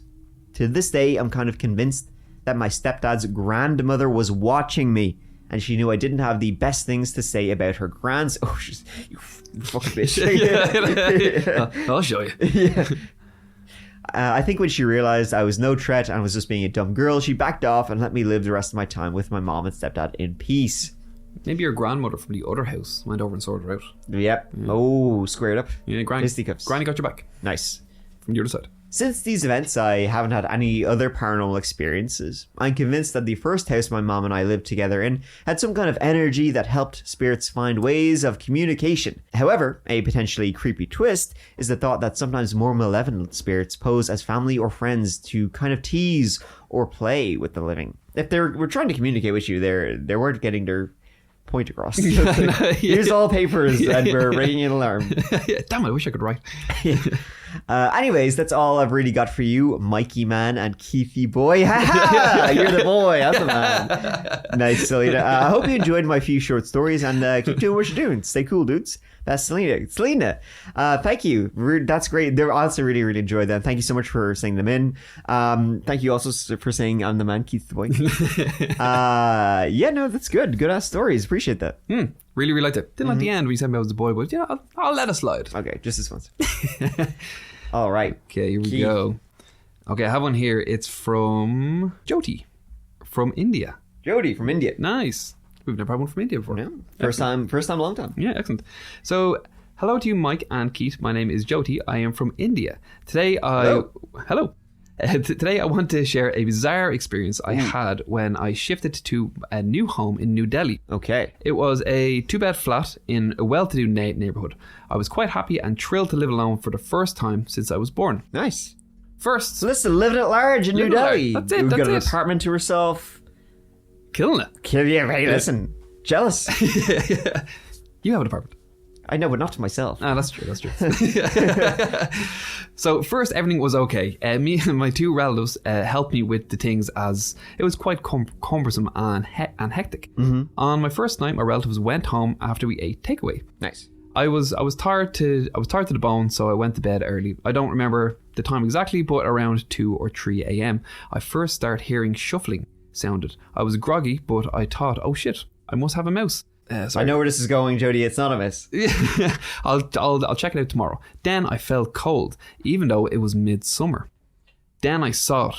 To this day, I'm kind of convinced that my stepdad's grandmother was watching me, and she knew I didn't have the best things to say about her grands. Oh, she's, you fucking bitch. I'll show you. Yeah. I think when she realized I was no threat and was just being a dumb girl, she backed off and let me live the rest of my time with my mom and stepdad in peace. Maybe your grandmother from the other house went over and sorted her out. Yep. Oh, squared up. Yeah, Granny got your back. Nice. From the other side. Since these events, I haven't had any other paranormal experiences. I'm convinced that the first house my mom and I lived together in had some kind of energy that helped spirits find ways of communication. However, a potentially creepy twist is the thought that sometimes more malevolent spirits pose as family or friends to kind of tease or play with the living. If they were trying to communicate with you, they weren't getting their point across. Here's all papers and we're ringing an alarm. Damn, I wish I could write. Anyways, that's all I've really got for you, Mikey man and Keithy boy. You're the boy, I'm the man. Nice, Selena. I hope you enjoyed my few short stories and keep doing what you're doing. Stay cool, dudes. That's Selena. Thank you. That's great. They're also really, really enjoyed them. Thank you so much for sending them in. Thank you also for saying I'm the man, Keith the boy. Yeah, no, that's good. Good ass stories. Appreciate that. Really, really liked it. Didn't like the end when you said I was the boy, but yeah, I'll let it slide. Okay, just this once. All right. Okay, here we go. Okay, I have one here. It's from Jyoti from India. Jyoti from India. Nice. We've never had one from India before. No. First time, long time. Yeah, excellent. So, hello to you, Mike and Keith. My name is Jyoti. I am from India. Today, Hello. Today, I want to share a bizarre experience I had when I shifted to a new home in New Delhi. Okay. It was a 2-bed flat in a well-to-do neighborhood. I was quite happy and thrilled to live alone for the first time since I was born. Nice. First. So listen, living at large in New Delhi. That's it. You've got an it. apartment to herself. Killing it. Hey, listen. Jealous. You have an apartment. I know, but not to myself. Ah, that's true. So first, everything was okay. Me and my 2 relatives helped me with the things as it was quite cumbersome and hectic. Mm-hmm. On my first night, my relatives went home after we ate takeaway. Nice. I was tired to the bone, so I went to bed early. I don't remember the time exactly, but around 2 or 3 a.m. I first started hearing shuffling sounded. I was groggy, but I thought, oh shit, I must have a mouse. I know where this is going, Jody. It's not a miss. I'll check it out tomorrow. Then I felt cold, even though it was midsummer. Then I saw it,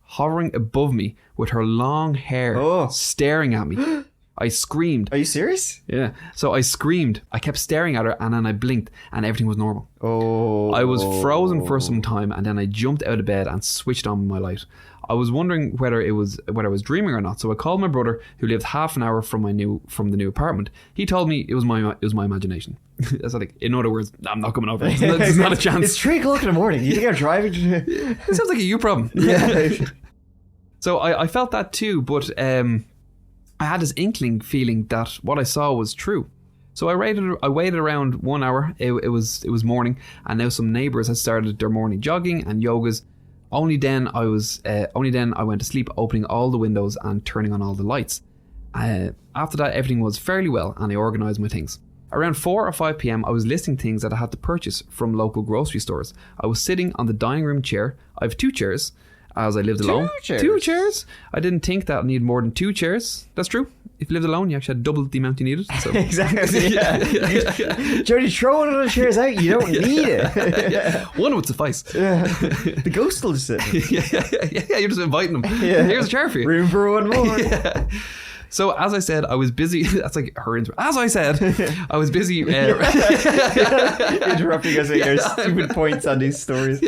hovering above me with her long hair staring at me. I screamed. Are you serious? Yeah. So I screamed. I kept staring at her and then I blinked and everything was normal. Oh. I was frozen for some time and then I jumped out of bed and switched on my light. I was wondering whether I was dreaming or not, so I called my brother, who lived half an hour from the new apartment. He told me it was my imagination. I was like, in other words, I'm not coming over. There's not a chance. It's 3 o'clock in the morning. You think I'm driving? It sounds like a you problem. Yeah. So I felt that too, but I had this inkling feeling that what I saw was true. So I waited around 1 hour. It was morning, and now some neighbours had started their morning jogging and yogas. Only then I went to sleep, opening all the windows and turning on all the lights. After that, everything was fairly well, and I organised my things. Around 4 or 5 p.m, I was listing things that I had to purchase from local grocery stores. I was sitting on the dining room chair. I have 2 chairs, as I lived alone. 2 chairs? I didn't think that I needed more than 2 chairs. That's true. If you lived alone, you actually had double the amount you needed. So. Exactly. Yeah. Jody, throw one of those chairs out. You don't need it. One would suffice. Yeah. The ghost will just sit. Yeah, you're just inviting them. Yeah. Here's a chair for you. Room for one more. Yeah. So as I said, I was busy. That's like her intro. As I said, I was busy. Interrupting us with your stupid points on these stories.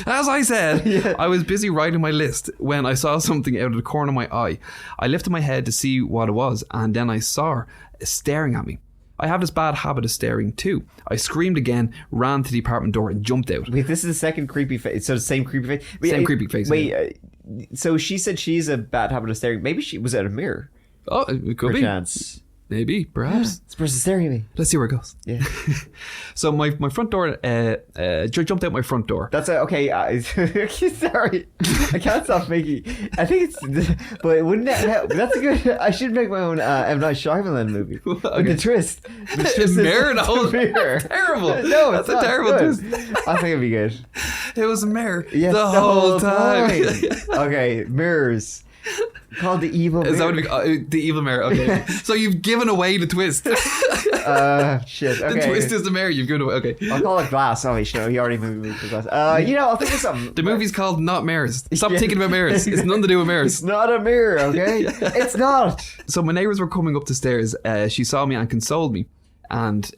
As I said, I was busy writing my list when I saw something out of the corner of my eye. I lifted my head to see what it was, and then I saw her staring at me. I have this bad habit of staring too. I screamed again, ran to the apartment door and jumped out. Wait, this is the second creepy face. So the same creepy face? Same creepy face. Wait, so she said she's a bad habit of staring. Maybe she was at a mirror. Oh, it could be. Chance. Maybe, perhaps. This person's staring at me. Let's see where it goes. Yeah. So my front door, jumped out my front door. That's okay. Sorry, I can't stop making. I think it's, but wouldn't that help? That's a good. I should make my own M. Night Shyamalan movie. Okay. The twist. The twist mirror. Mirror. Terrible. No, that's a terrible twist. I think it'd be good. It was a mirror. Yes, the whole time. Okay, mirrors. Called the evil mirror. Is that what the evil mirror? Okay. So you've given away the twist. Shit. Okay. The twist is the mirror. You've given away. Okay. I'll call it glass. Oh, he already moved the glass. I'll think of something. The movie's called Not Mirrors. Stop thinking about mirrors. It's nothing to do with mirrors. It's not a mirror, okay? It's not. So my neighbours were coming up the stairs. She saw me and consoled me. And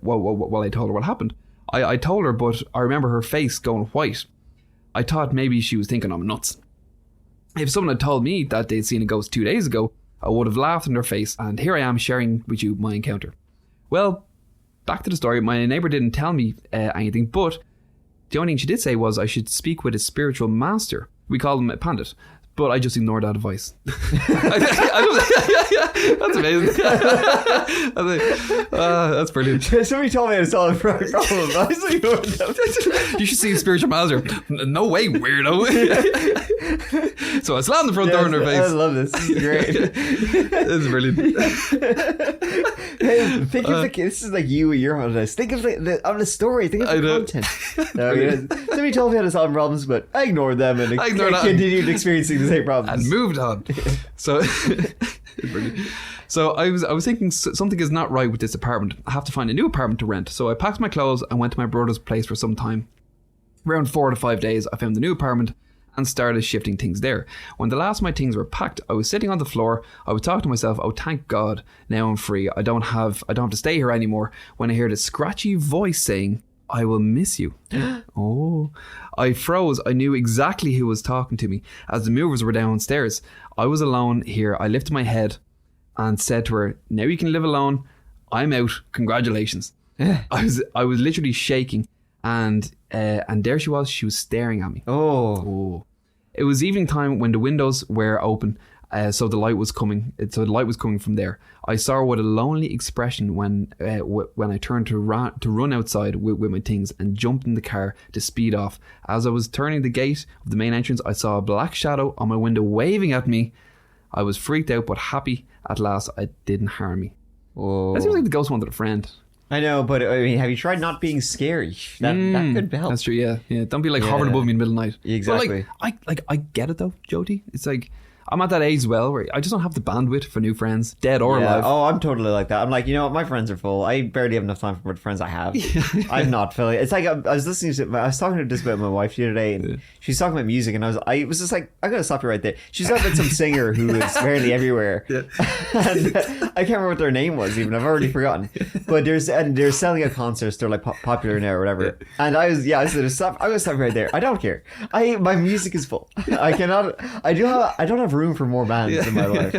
while I told her what happened, I told her, but I remember her face going white. I thought maybe she was thinking I'm nuts. If someone had told me that they'd seen a ghost 2 days ago, I would have laughed in their face, and here I am sharing with you my encounter. Well, back to the story. My neighbour didn't tell me anything, but the only thing she did say was I should speak with a spiritual master. We call him a pandit. but I just ignored that advice. That's amazing. That's brilliant. Somebody told me I was solving problem. I was like, you should see a spiritual manager. No way, weirdo. So I slammed the front door in her face. I love this. This is great. This is brilliant. Hey, think of this is like you and your holidays. Think of the story. Think of the content. Somebody told me how to solve problems, but I ignored them and I continued experiencing the same problems and moved on. So, I was thinking something is not right with this apartment. I have to find a new apartment to rent. So I packed my clothes and went to my brother's place for some time. Around 4 to 5 days, I found the new apartment and started shifting things there. When the last of my things were packed, I was sitting on the floor. I would talk to myself, oh, thank God, now I'm free. I don't have to stay here anymore. When I heard a scratchy voice saying, I will miss you. Oh, I froze. I knew exactly who was talking to me as the movers were downstairs. I was alone here. I lifted my head and said to her, now you can live alone. I'm out. Congratulations. I was literally shaking and there she was staring at me. Oh. It was evening time when the windows were open, so the light was coming from there. I saw her with a lonely expression when I turned to run outside with my things and jumped in the car to speed off. As I was turning the gate of the main entrance, I saw a black shadow on my window waving at me. I was freaked out but happy at last it didn't harm me. Whoa. That seems like the ghost wanted a friend. I know, but I mean, have you tried not being scary? That could help. That's true. Yeah. Don't be like hovering above me in the middle of the night. Exactly. But I get it though, Jody. It's like I'm at that age as well where I just don't have the bandwidth for new friends, dead or alive. Oh, I'm totally like that. I'm like, you know what, my friends are full. I barely have enough time for what friends I have. I'm not filling. It's like I was talking to this about my wife the other day, and she's talking about music, and I was just like, I gotta stop you right there. She's got like some singer who is barely everywhere, and I can't remember what their name was even. I've already forgotten. But they're selling at concerts. They're like popular now or whatever. And I said, I'm gonna stop you right there. I don't care. My music is full. I don't have room for more bands in my life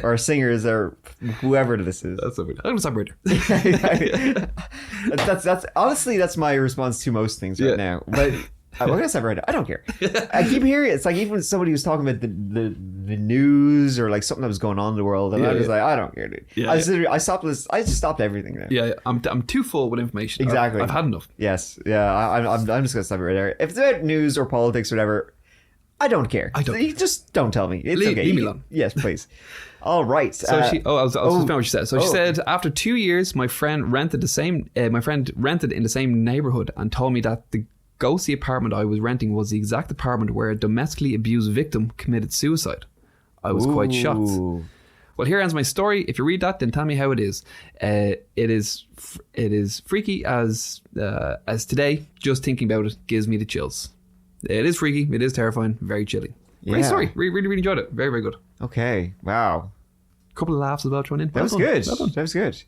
or singers or whoever this is. That's so weird. I'm gonna stop right there. That's honestly that's my response to most things right now. But we're gonna stop right now. I don't care. I keep hearing it. It's like even somebody was talking about the news or like something that was going on in the world, and I was like, I don't care, dude. I just stopped everything now. Yeah, I'm too full with information. Exactly. I've had enough. Yes. Yeah. I'm just gonna stop it right there. If it's about news or politics or whatever, I don't care. You just don't tell me. It's okay. Leave me alone. Yes, please. All right. So I was just what she said. So she said, after 2 years, my friend rented in the same neighborhood and told me that the ghostly apartment I was renting was the exact apartment where a domestically abused victim committed suicide. I was quite shocked. Well, here ends my story. If you read that, then tell me how it is. It is freaky as today. Just thinking about it gives me the chills. It is freaky. It is terrifying. Very chilly. Great story. Really enjoyed it. Very, very good. Okay. Wow. Couple of laughs as well thrown in. That was good. That was good.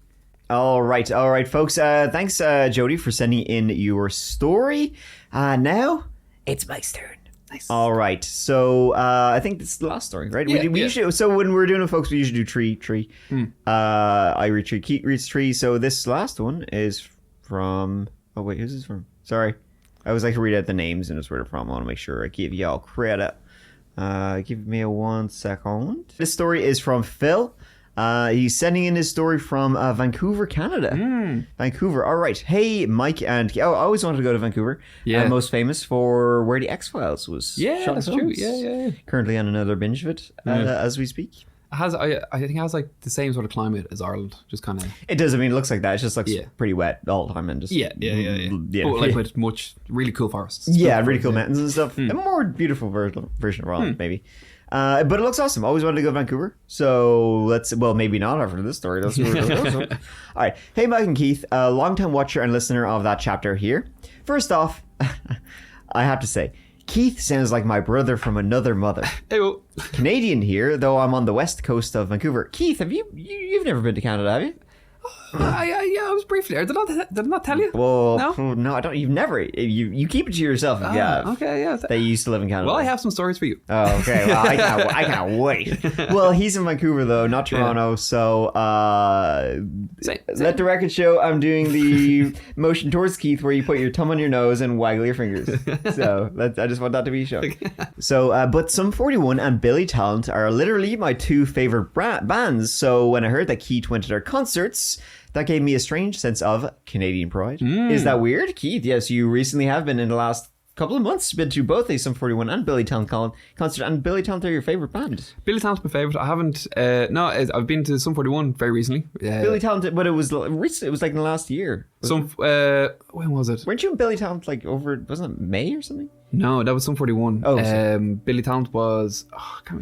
All right, folks. Thanks, Jody, for sending in your story. Now it's Mike's turn. Nice. All right. So I think this is the last story, right? Yeah, we usually, so when we're doing it, folks, we usually do tree. I read tree. Keith reads tree. So this last one is from. Oh wait, who's this from? Sorry. I always like to read out the names and it's where they're from. I want to make sure I give y'all credit. Give me a 1 second. This story is from Phil. He's sending in his story from Vancouver, Canada. Vancouver. All right. Hey, Mike and... I always wanted to go to Vancouver. Yeah. Most famous for where the X-Files was shot. That's true. Yeah. Currently on another binge of it as we speak. I think it has like the same sort of climate as Ireland, just kind of. It does. I mean, it looks like that. It just looks pretty wet all the time and just yeah. But like with much really cool forests. Really cool mountains and stuff. A more beautiful version of Ireland, maybe. But it looks awesome. Always wanted to go to Vancouver. So maybe not after this story. That's all right. Hey, Mike and Keith, a longtime watcher and listener of that chapter here. First off, I have to say, Keith sounds like my brother from another mother. Hey-o. Canadian here, though I'm on the west coast of Vancouver. Keith, you've never been to Canada, have you? I was briefly there. Did I not tell you? Well, no, I don't. You've never. You keep it to yourself. Okay, yeah. That you used to live in Canada. Well, I have some stories for you. Oh, okay. Well, I can't wait. Well, he's in Vancouver though, not Toronto. So Same. Let the record show I'm doing the motion towards Keith where you put your thumb on your nose and waggle your fingers. So I just want that to be shown. So, but Sum 41 and Billy Talent are literally my two favorite bands. So when I heard that Keith went to their concerts, that gave me a strange sense of Canadian pride. Is that weird? Keith, yes, you recently have been in the last couple of months been to both a Sum 41 and Billy Talent concert, and Billy Talent are your favourite band. Billy Talent's my favourite. I haven't I've been to Sum 41 very recently. Billy Talent, but it was recent. It was like in the last year. When was it? Weren't you in Billy Talent like over, wasn't it May or something? No, that was Sum 41. Billy Talent was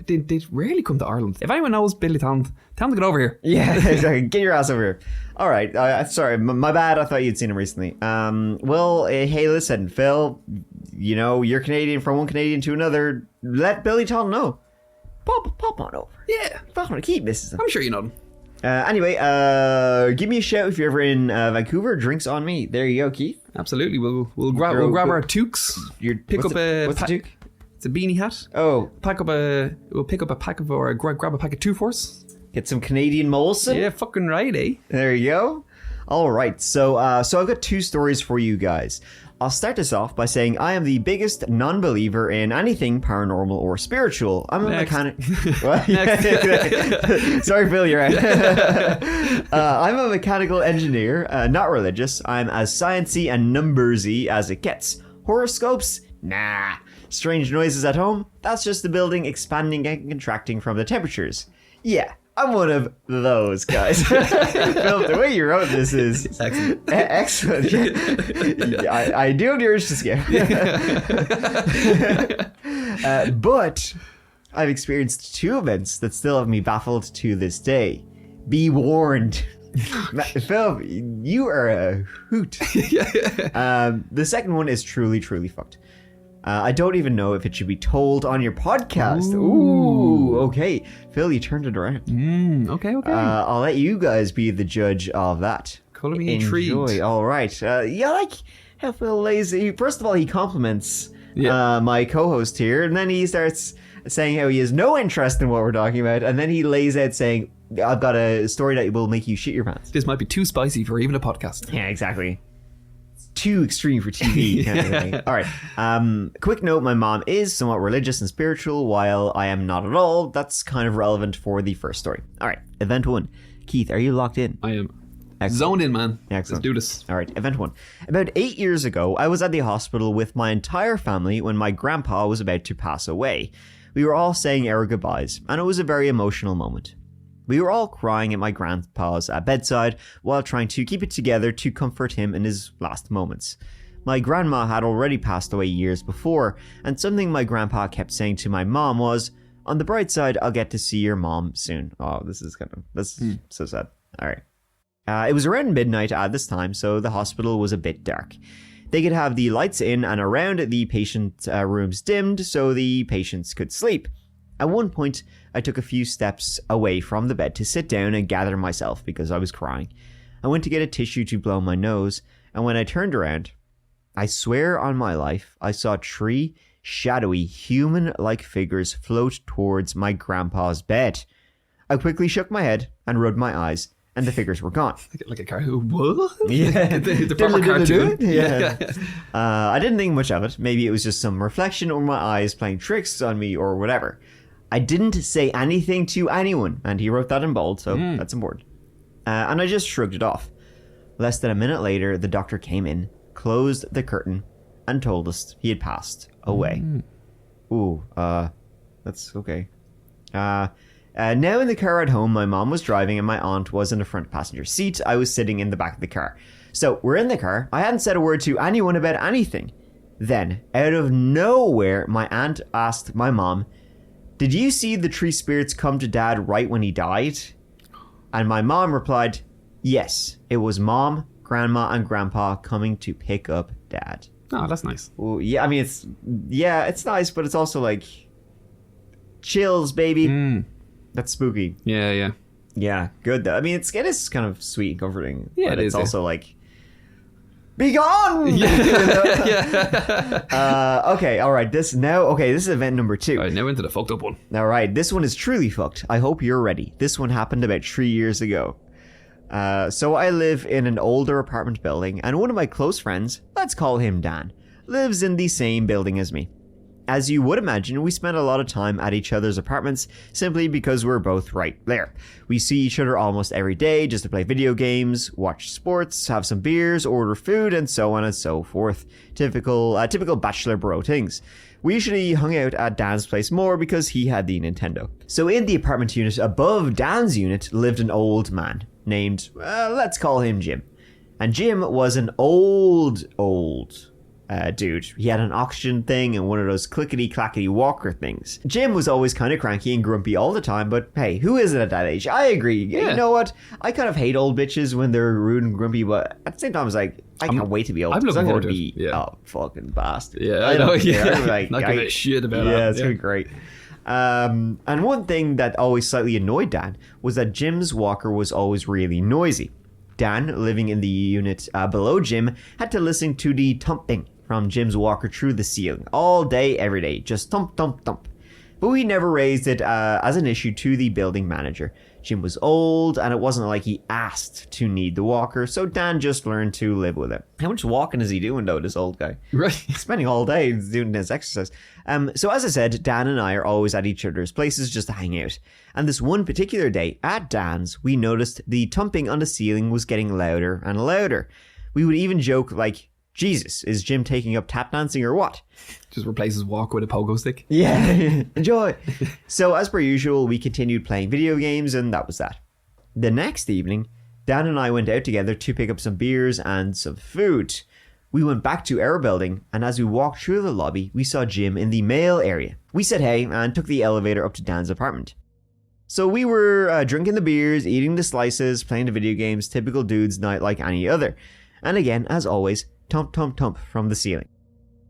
they rarely come to Ireland. If anyone knows Billy Talent, tell them to get over here. Yeah, exactly. Get your ass over here. All right, sorry, my bad. I thought you'd seen him recently. Well, hey, listen, Phil, you know, you're Canadian, from one Canadian to another. Let Billy Talent know. Pop on over. Yeah, pop on. Keep missing him. I'm sure you know them. Anyway, give me a shout if you're ever in Vancouver. Drinks on me. There you go, Keith. Absolutely. We'll grab our toques. What's a toque? It's a beanie hat. Oh, We'll pick up a pack of, or grab a pack of 2 for us. Get some Canadian Molson. Yeah, fucking right, eh? There you go. All right, so I've got 2 stories for you guys. I'll start this off by saying I am the biggest non-believer in anything paranormal or spiritual. I'm a mechanic. Sorry, Phil, you're right. I'm a mechanical engineer, not religious. I'm as sciencey and numbersy as it gets. Horoscopes? Nah. Strange noises at home? That's just the building expanding and contracting from the temperatures. Yeah. I'm one of those guys. Phil, the way you wrote this is excellent. Excellent. I do have the urge to scare. But I've experienced 2 events that still have me baffled to this day. Be warned. Phil, you are a hoot. The second one is truly, truly fucked. I don't even know if it should be told on your podcast. Ooh, okay. Phil, you turned it around. Okay. I'll let you guys be the judge of that. Calling me intrigued. Enjoy. All right. Yeah, like how Phil lazy. First of all, he compliments my co-host here, and then he starts saying how he has no interest in what we're talking about, and then he lays out saying, I've got a story that will make you shit your pants. This might be too spicy for even a podcast. Yeah, exactly. Too extreme for TV kind of thing. All right. Quick note, my mom is somewhat religious and spiritual, while I am not at all. That's kind of relevant for the first story. All right. Event 1. Keith, are you locked in? I am. Excellent. Zoned in, man. Excellent. Let's do this. All right. Event 1. About 8 years ago, I was at the hospital with my entire family when my grandpa was about to pass away. We were all saying our goodbyes, and it was a very emotional moment. We were all crying at my grandpa's bedside while trying to keep it together to comfort him in his last moments. My grandma had already passed away years before, and something my grandpa kept saying to my mom was, on the bright side, I'll get to see your mom soon. Oh, this is so sad. All right. It was around midnight at this time, so the hospital was a bit dark. They could have the lights in and around the patient rooms dimmed so the patients could sleep. At one point, I took a few steps away from the bed to sit down and gather myself because I was crying. I went to get a tissue to blow my nose, and when I turned around, I swear on my life, I saw 3 shadowy, human-like figures float towards my grandpa's bed. I quickly shook my head and rubbed my eyes, and the figures were gone. Like a cartoon. What? Yeah. the proper cartoon. Yeah. I didn't think much of it. Maybe it was just some reflection or my eyes playing tricks on me or whatever. I didn't say anything to anyone, and he wrote that in bold, so that's important. And I just shrugged it off. Less than a minute later, the doctor came in, closed the curtain, and told us he had passed away. Ooh, that's okay. Now in the car at home, my mom was driving and my aunt was in the front passenger seat. I was sitting in the back of the car. So we're in the car. I hadn't said a word to anyone about anything. Then, out of nowhere, my aunt asked my mom, did you see the 3 spirits come to Dad right when he died? And my mom replied, yes, it was Mom, Grandma, and Grandpa coming to pick up Dad. Oh, that's nice. Well, yeah, I mean, it's nice, but it's also like chills, baby. That's spooky. Yeah. Yeah, good though. I mean, it is kind of sweet and comforting. Yeah, but it it's is, also like, be gone! Okay, all right. This is event number 2. All right, now into the fucked up one. All right, this one is truly fucked. I hope you're ready. This one happened about 3 years ago. So I live in an older apartment building, and one of my close friends, let's call him Dan, lives in the same building as me. As you would imagine, we spend a lot of time at each other's apartments simply because we're both right there. We see each other almost every day just to play video games, watch sports, have some beers, order food, and so on and so forth. Typical bachelor bro things. We usually hung out at Dan's place more because he had the Nintendo. So in the apartment unit above Dan's unit lived an old man named, let's call him Jim. And Jim was an old dude. He had an oxygen thing and one of those clickety-clackety walker things. Jim was always kind of cranky and grumpy all the time, but hey, who isn't at that age? I agree. Yeah. You know what? I kind of hate old bitches when they're rude and grumpy, but at the same time, I was like, I can't wait to be old. I'm looking forward to be a fucking bastard. Yeah, I know. Yeah. Like, not giving a shit about it. Yeah, it's going to be great. And one thing that always slightly annoyed Dan was that Jim's walker was always really noisy. Dan, living in the unit below Jim, had to listen to the thumping from Jim's walker through the ceiling all day, every day, just thump, thump, thump. But we never raised it as an issue to the building manager. Jim was old, and it wasn't like he asked to need the walker, so Dan just learned to live with it. How much walking is he doing, though, this old guy? Right. He's spending all day doing his exercise. So as I said, Dan and I are always at each other's places just to hang out. And this one particular day, at Dan's, we noticed the thumping on the ceiling was getting louder and louder. We would even joke, like, Jesus, is Jim taking up tap dancing or what? Just replaces walk with a pogo stick. Yeah, enjoy. So as per usual, we continued playing video games, and that was that. The next evening, Dan and I went out together to pick up some beers and some food. We went back to our building, and as we walked through the lobby, we saw Jim in the mail area. We said hey and took the elevator up to Dan's apartment. So we were drinking the beers, eating the slices, playing the video games, typical dude's night like any other. And again, as always, thump, thump, thump from the ceiling.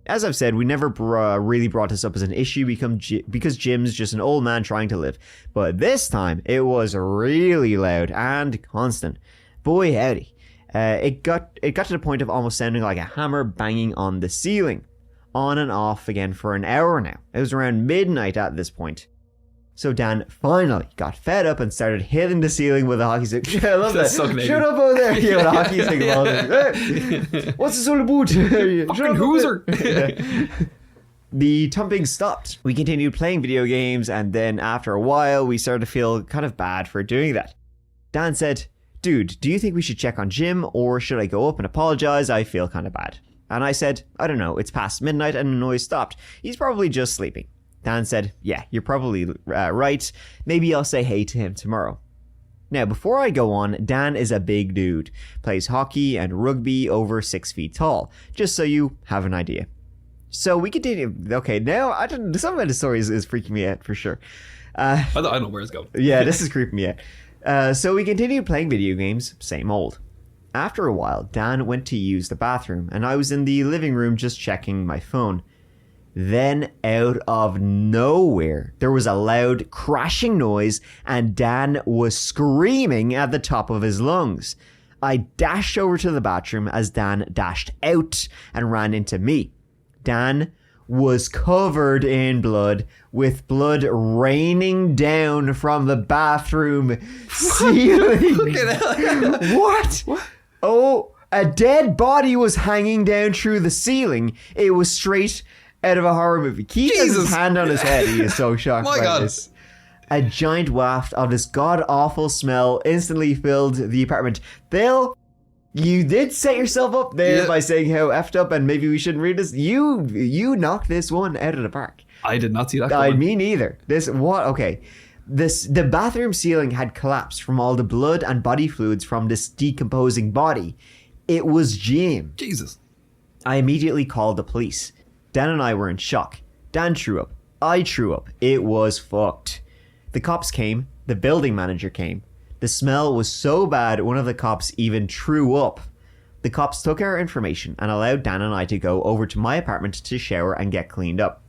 As I've said, we never really brought this up as an issue because Jim's just an old man trying to live. But this time, it was really loud and constant. Boy howdy. It got to the point of almost sounding like a hammer banging on the ceiling. On and off again for an hour now. It was around midnight at this point. So Dan finally got fed up and started hitting the ceiling with a hockey stick. I love that. So Shut up over there. Yeah, with a hockey stick. Hey, what's this all about? Fucking hooser. The thumping stopped. We continued playing video games, and then after a while, we started to feel kind of bad for doing that. Dan said, dude, do you think we should check on Jim, or should I go up and apologize? I feel kind of bad. And I said, I don't know, it's past midnight and the noise stopped. He's probably just sleeping. Dan said, yeah, you're probably right. Maybe I'll say hey to him tomorrow. Now, before I go on, Dan is a big dude. Plays hockey and rugby, over 6 feet tall. Just so you have an idea. So we continue. Okay, now, some of the story is freaking me out for sure. I don't know where it's going. Yeah, this is creeping me out. So we continued playing video games, same old. After a while, Dan went to use the bathroom, and I was in the living room just checking my phone. Then, out of nowhere, there was a loud crashing noise and Dan was screaming at the top of his lungs. I dashed over to the bathroom as Dan dashed out and ran into me. Dan was covered in blood, with blood raining down from the bathroom ceiling. What? Oh, a dead body was hanging down through the ceiling. It was straight out of a horror movie. Keith has his hand on his head. He is so shocked by this. A giant waft of this god-awful smell instantly filled the apartment. Bill, you did set yourself up there by saying how effed up and maybe we shouldn't read this. You knocked this one out of the park. I did not see that. Me neither. Okay. The bathroom ceiling had collapsed from all the blood and body fluids from this decomposing body. It was Jim. Jesus. I immediately called the police. Dan and I were in shock. Dan threw up. I threw up. It was fucked. The cops came. The building manager came. The smell was so bad, one of the cops even threw up. The cops took our information and allowed Dan and I to go over to my apartment to shower and get cleaned up.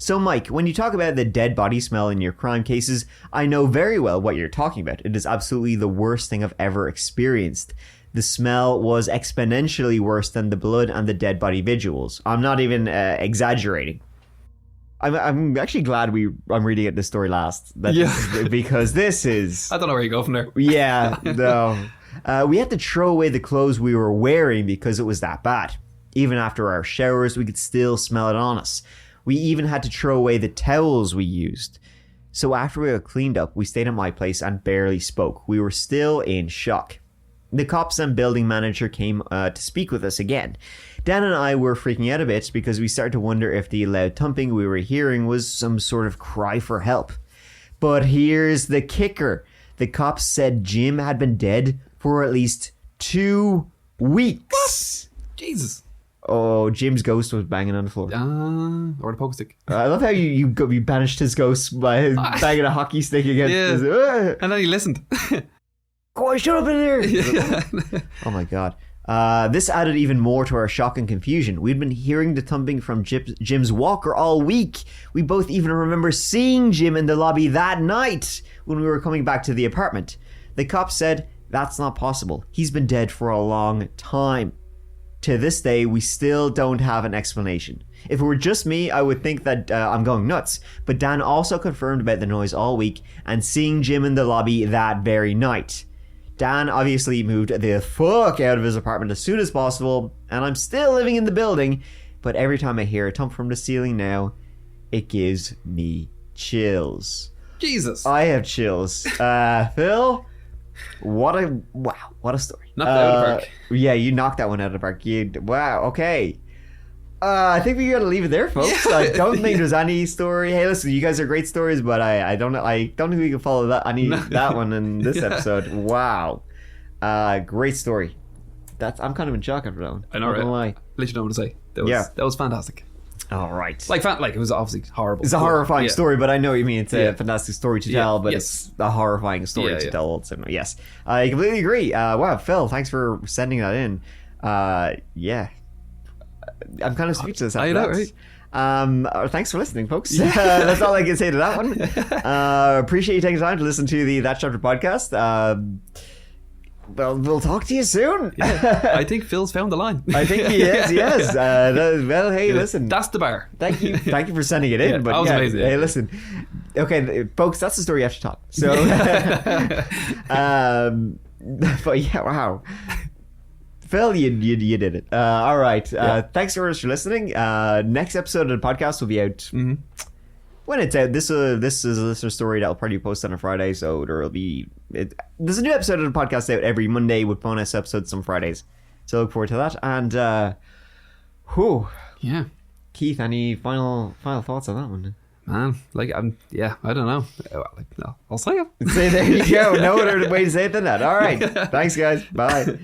So, Mike, when you talk about the dead body smell in your crime cases, I know very well what you're talking about. It is absolutely the worst thing I've ever experienced. The smell was exponentially worse than the blood and the dead body visuals. I'm not even exaggerating. I'm actually glad I'm reading this story last. Because this is... I don't know where you go from there. Yeah, no. We had to throw away the clothes we were wearing because it was that bad. Even after our showers, we could still smell it on us. We even had to throw away the towels we used. So after we were cleaned up, we stayed at my place and barely spoke. We were still in shock. The cops and building manager came to speak with us again. Dan and I were freaking out a bit because we started to wonder if the loud thumping we were hearing was some sort of cry for help. But here's the kicker. The cops said Jim had been dead for at least 2 weeks. What? Jesus. Oh, Jim's ghost was banging on the floor. Or the poke stick. I love how you banished his ghost by banging a hockey stick against his... And then he listened. Go on, shut up in there! Oh my god. This added even more to our shock and confusion. We'd been hearing the thumping from Jim's walker all week. We both even remember seeing Jim in the lobby that night when we were coming back to the apartment. The cops said, that's not possible. He's been dead for a long time. To this day, we still don't have an explanation. If it were just me, I would think that I'm going nuts. But Dan also confirmed about the noise all week and seeing Jim in the lobby that very night. Dan obviously moved the fuck out of his apartment as soon as possible, and I'm still living in the building, but every time I hear a thump from the ceiling now, it gives me chills. Jesus. I have chills. Phil, what a story. Knocked that out of the park. Yeah, you knocked that one out of the park. Wow, okay. I think we gotta leave it there, folks. Yeah. I don't think there's any story. Hey, listen, you guys are great stories, but I don't think we can follow that one in this episode. Wow, great story. I'm kind of in shock after that one. I know, right? Let you know what to say. That was fantastic. All right. Like it was obviously horrible. It's a horrifying story, but I know what you mean. It's a fantastic story to tell, but it's a horrifying story to tell also. Yes, I completely agree. Wow, Phil, thanks for sending that in. Yeah. I'm kind of speechless after that. Right? Thanks for listening, folks. That's all I can say to that one. Appreciate you taking time to listen to the That Chapter podcast. Well, we'll talk to you soon. I think Phil's found the line. I think he is, yes. Well, hey, listen. That's the bar. Thank you for sending it in. But that was amazing. Hey, listen. Okay, folks, that's the story after top. So, but yeah, wow. Phil, you did it. All right. Thanks so much for listening. Next episode of the podcast will be out when it's out. This is a listener story that will probably post on a Friday, so there'll be there's a new episode of the podcast out every Monday with bonus episodes some Fridays. So look forward to that. And yeah, Keith, any final thoughts on that one? Man, I don't know. No, I'll say it. Say there you go. No other way to say it than that. All right. Thanks, guys. Bye.